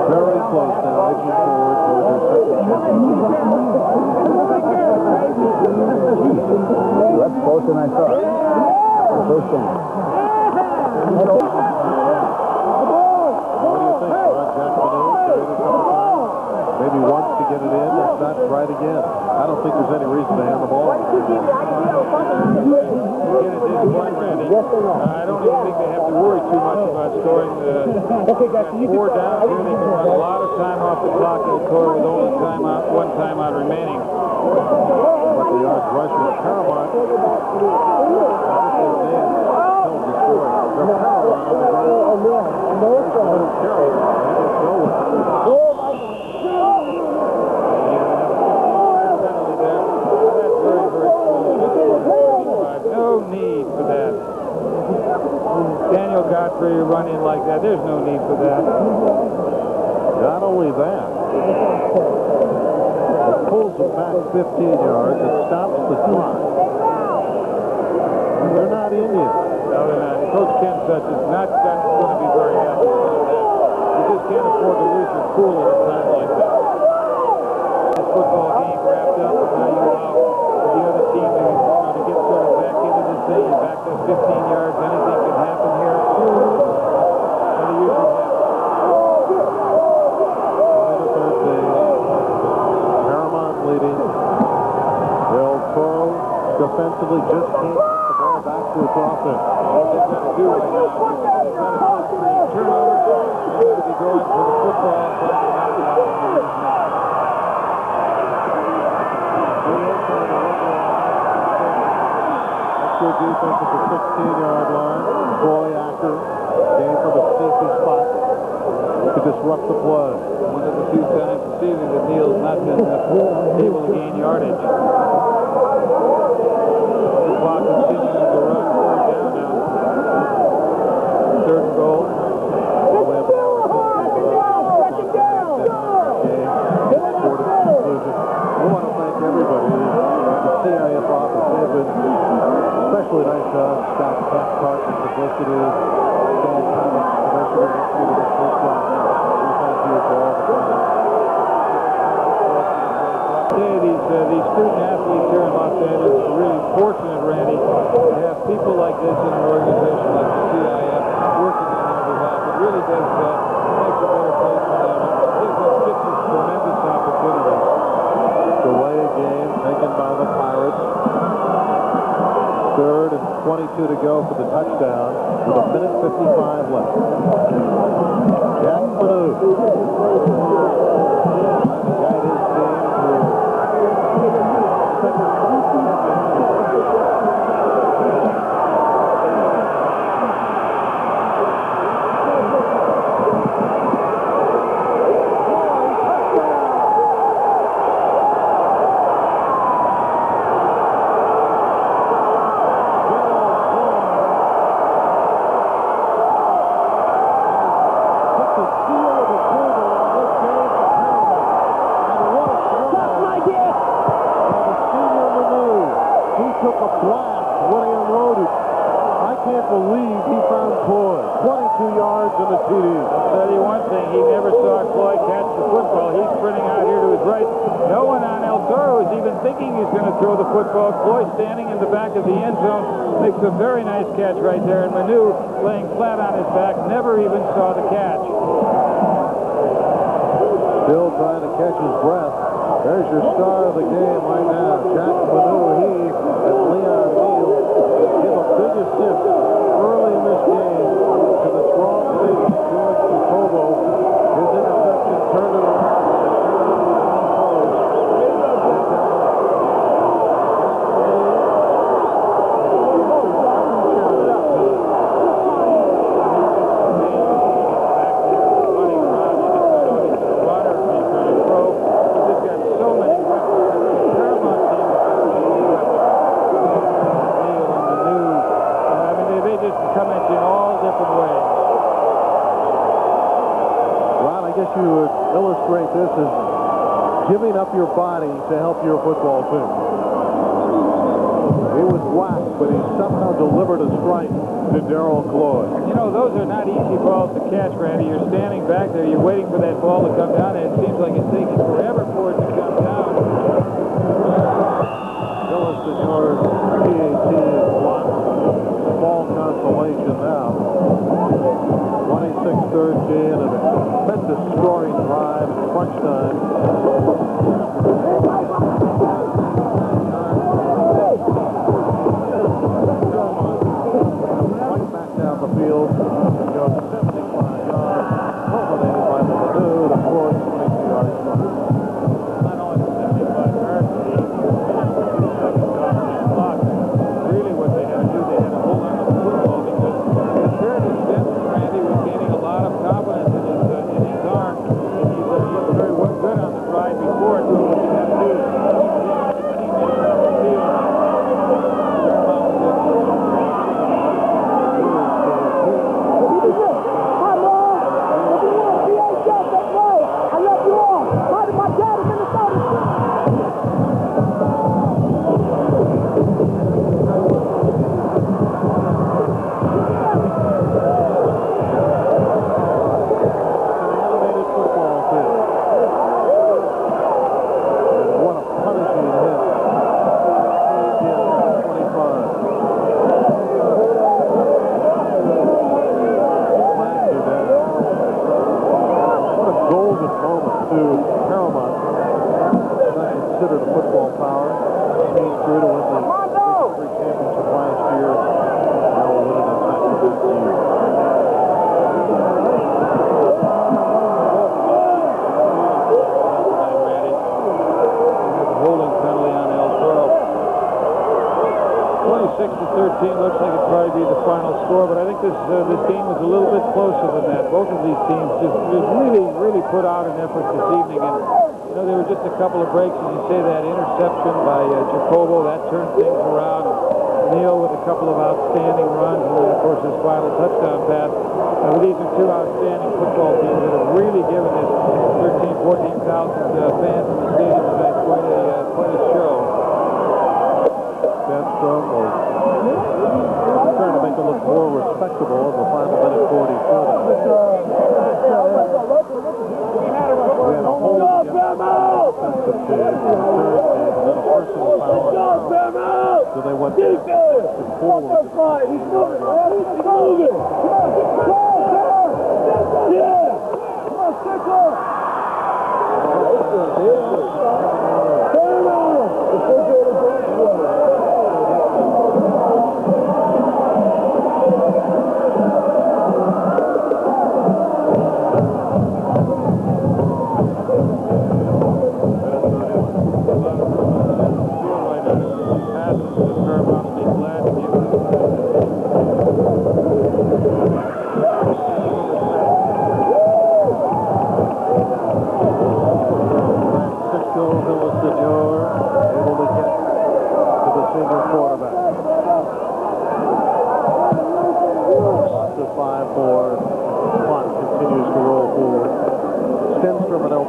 Very close now, edging forward toward their second championship. That's closer than I thought. First down. What do you think, Ron? Jack Manu get it a couple times? Maybe once to get it in. That's not right again. I don't think there's any reason to hand the ball. Again, at this point, Randy, I don't even think they have to worry too much about scoring. Four down here, they can run a lot of time off the clock in the Toro with only one timeout remaining. But the yards rushing Paramount. This is the tells the story. They're Paramount on the ground. There's the little carry. They just go with it. No need for that. Daniel Godfrey running like that, there's no need for that. Not only that, it pulls them back 15 yards. It stops the clock. They're not in yet. No, they're not. Coach Ken Such is not going to be very happy about that. You just can't afford to lose your cool at a time like that. This football game wrapped up, and now you allow the other team to get sort of back into this thing and back to 15 yards. Anything can happen here. And it usually happens. Paramount leading. El Toro defensively just can't get the ball back to its offense. All they've got to do right now is they've got to force the turnover. They've got to be going for the football and trying to knock it out of the Good defense at the 16-yard line. Troy Acker came from a safety spot to disrupt the play. One of the few times this evening that Neal's not been able to gain yardage. The clock continuing to run. Third down now. Third and goal. We want to thank everybody at the CIF office. They've been especially nice to us. Scott Cathcart and Publicity, Dan Thomas, Commissioner, Institute of Police Law. We thank you for all the time. These student athletes here in Los Angeles are really fortunate, Randy, to have people like this in an organization like the CIF working on their behalf. It really does make a better place for them. It gives us just a tremendous opportunity. Delay a game taken by the Pirates. Third and 22 to go for the touchdown with a minute 55 left. Jack Manu. Guide his team football. Floyd standing in the back of the end zone makes a very nice catch right there, and Manu laying flat on his back never even saw the catch. Still trying to catch his breath. There's your star of the game right now. Jack Manu, he and Leon Neal give a big assist early in this game to the strong safety George Jacobo. His interception turned it around. illustrate this is giving up your body to help your football team. He was whacked, but he somehow delivered a strike to Darrell Cloyd. You know, those are not easy balls to catch, Randy. You're standing back there, you're waiting for that ball to come down, and it seems like it's taking forever for it to come down. Phyllis Señor's PAT is blocked. Ball consolation now. 26-13 and a tremendous scoring drive at crunch time. Right back down the field. Goes 75 yards. Culminated by Ledoux. Of course, 22 yards short. Not only the 75 yards, really what they had to do, they had to hold on to the football because Curtis Benson, Randy, was gaining a lot of confidence in his arm, and he looked very good on the drive before it. So what you have to do is keep it on the field. Paramount, not considered a football power, came through to win the Big 3 championship last year. Now we'll win it in back-to-back years. Holding penalty on El Toro. 26-13 looks like it'd probably be the final score, but I think this game was a little bit closer than that. Both of these teams just really put out an effort this evening, and you know there were just a couple of breaks, as you say, that interception by Jacobo that turned things around. Neal with a couple of outstanding runs, and then of course his final touchdown pass. These are two outstanding football teams that have really given this 13,000-14,000 fans in the stadium tonight quite a show. Sandstrom was trying to make it look more respectable in the final minute 44. We had a hold against the defensive team, and then a personal foul. So they went forward to the 15-yard line.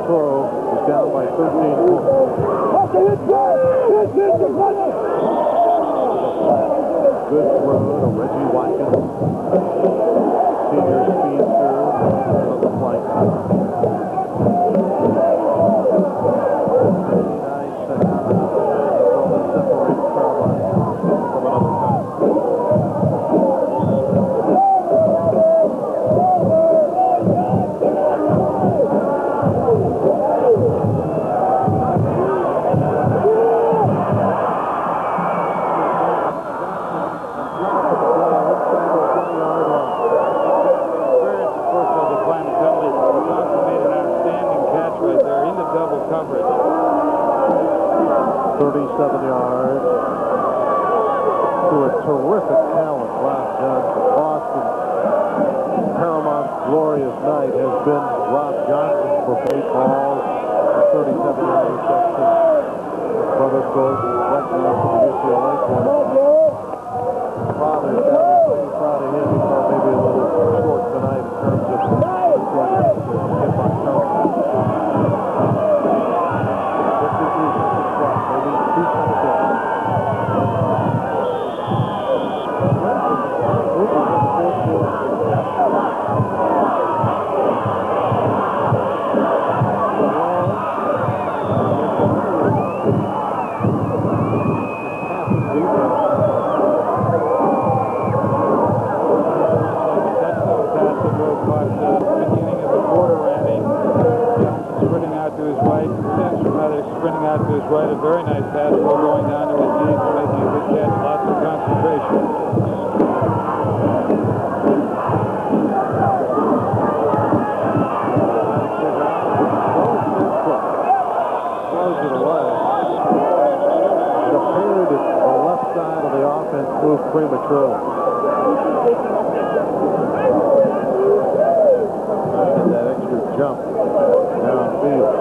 Toro is down by 13 points. Good throw to Reggie Watkins. Senior speedster on the flank. 39 seconds now. That's all that separates Paramount from another time. Coverage. 37 yards to a terrific talent. Rob Johnson. Boston. Paramount's glorious night has been Rob Johnson for 8 balls, a 37-yard reception. His brother, of course, right now for the UCLA corner. Father's got to be pretty proud of him. He thought maybe a little short tonight in terms of get my coverage. out to his right, sprinting out to his right. A very nice fastball going down to his knees and making a good catch. Lots of concentration. Throws it away. It appeared that the left side of the offense moved prematurely. And that extra jump downfield.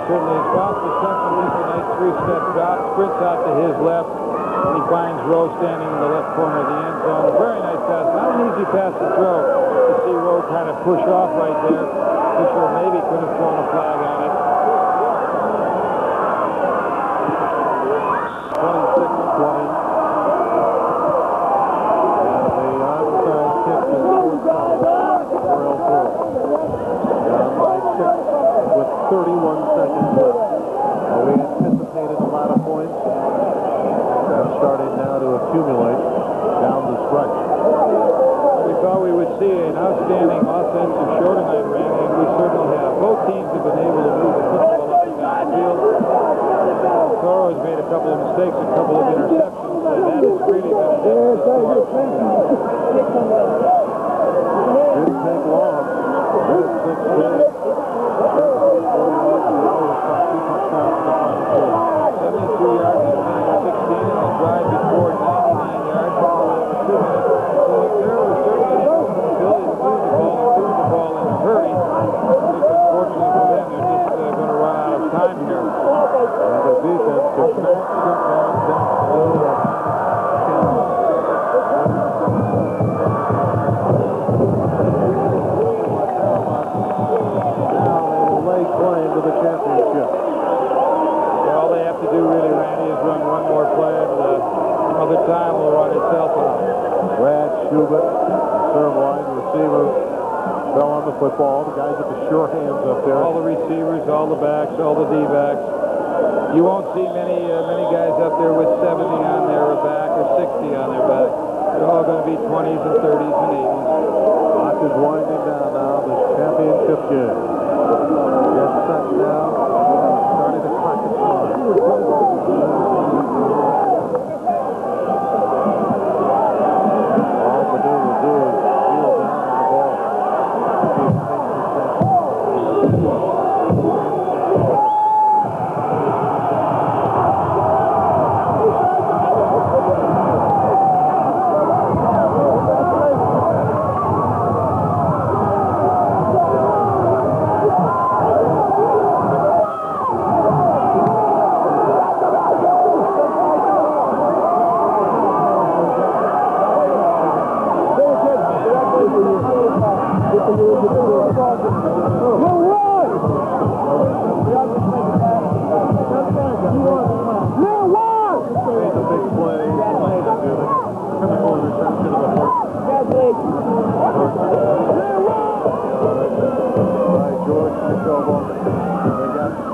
Certainly it's bounced the second, makes a nice three-step drop, sprints out to his left, and he finds Rowe standing in the left corner of the end zone. Very nice pass. Not an easy pass to throw. You see Rowe kind of push off right there. Fisher maybe could have thrown a flag on it. 26-20. And the onside kick is for El Toro. Down by 6 with 31 seconds left. We anticipated a lot of points. They're starting now to accumulate down the stretch. We thought we would see an outstanding offensive show tonight, Randy, and we certainly have. Both teams have been able to move the football up and down the field. Toro has made a couple of mistakes, a couple of interceptions, so that has really been an emphasis to watch. Didn't take long. 6 72 yards in 16, and a drive before 99 yards for over 2 minutes. So Toro was certainly able to move the ball in a hurry. Unfortunately for them, they're just going to run out of time here. And the defense could not shut down Now they will lay claim to the championship. All they have to do really, Randy, is run one more play, and other time will run itself out. Brad Schubert, third wide receiver, fell on the football. The guys with the sure hands up there. All the receivers, all the backs, all the D-backs. You won't see many guys up there with 70 on their back or 60 on their back. They're all going to be 20s and 30s and 80s. Clock is winding down now. This championship game. Gets set now. Starting to clock its time. All Purdue will do is kneel down on the ball.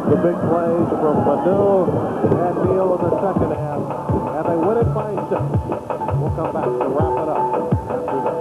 The big plays from Manu and Neal in the second half, and they win it by 6. We'll come back to wrap it up after this.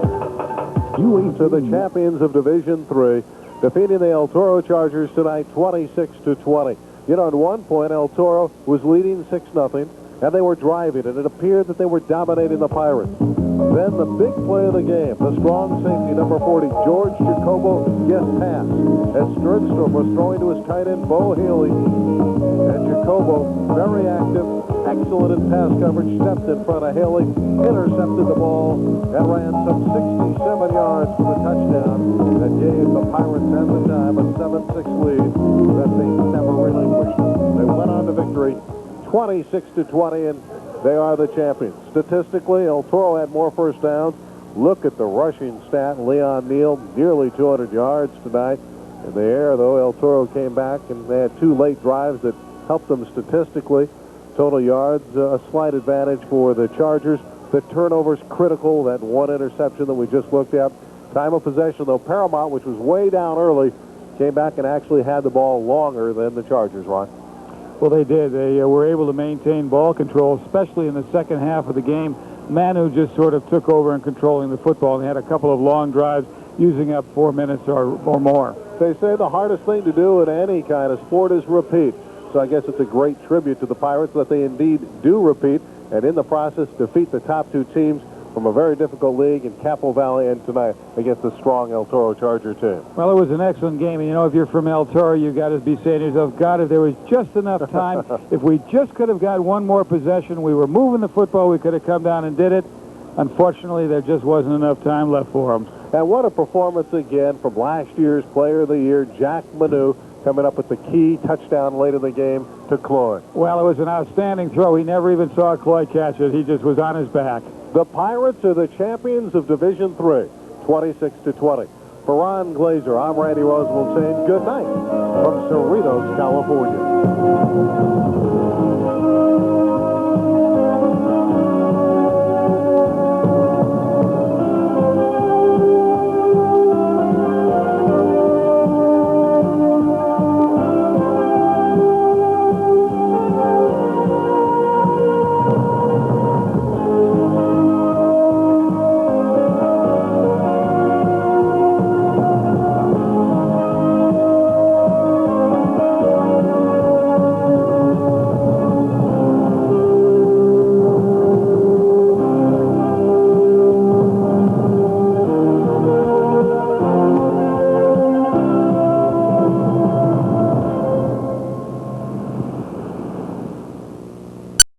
To the champions of Division III, defeating the El Toro Chargers tonight 26-20. You know, at one point, El Toro was leading 6-0. and they were driving, and it appeared that they were dominating the Pirates. Then the big play of the game, the strong safety, number 40, George Jacobo, gets past. As Sternstrom was throwing to his tight end, Bo Haley, and Jacobo, very active, excellent in pass coverage, stepped in front of Haley, intercepted the ball, and ran some 67 yards for the touchdown that gave the Pirates at the time a 7-6 lead that they never relinquished. They went on to victory 26-20, and they are the champions. Statistically, El Toro had more first downs. Look at the rushing stat. Leon Neal, nearly 200 yards tonight. In the air, though, El Toro came back, and they had 2 late drives that helped them statistically. Total yards, a slight advantage for the Chargers. The turnovers critical, that 1 interception that we just looked at. Time of possession, though, Paramount, which was way down early, came back and actually had the ball longer than the Chargers, Ron. Well, they did. They were able to maintain ball control, especially in the second half of the game. Manu just sort of took over in controlling the football, and they had a couple of long drives using up 4 minutes or more. They say the hardest thing to do in any kind of sport is repeat. So I guess it's a great tribute to the Pirates that they indeed do repeat, and in the process defeat the top 2 teams from a very difficult league in Capo Valley and tonight against the strong El Toro Charger team. Well, it was an excellent game, and you know, if you're from El Toro, you've got to be saying to yourself, God, if there was just enough time, if we just could have got 1 more possession, we were moving the football, we could have come down and did it. Unfortunately, there just wasn't enough time left for them. And what a performance again from last year's Player of the Year, Jack Manu, coming up with the key touchdown late in the game to Cloy. Well, it was an outstanding throw. He never even saw Cloy catch it. He just was on his back. The Pirates are the champions of Division III, 26-20. For Ron Glazer, I'm Randy Roosevelt saying good night from Cerritos, California.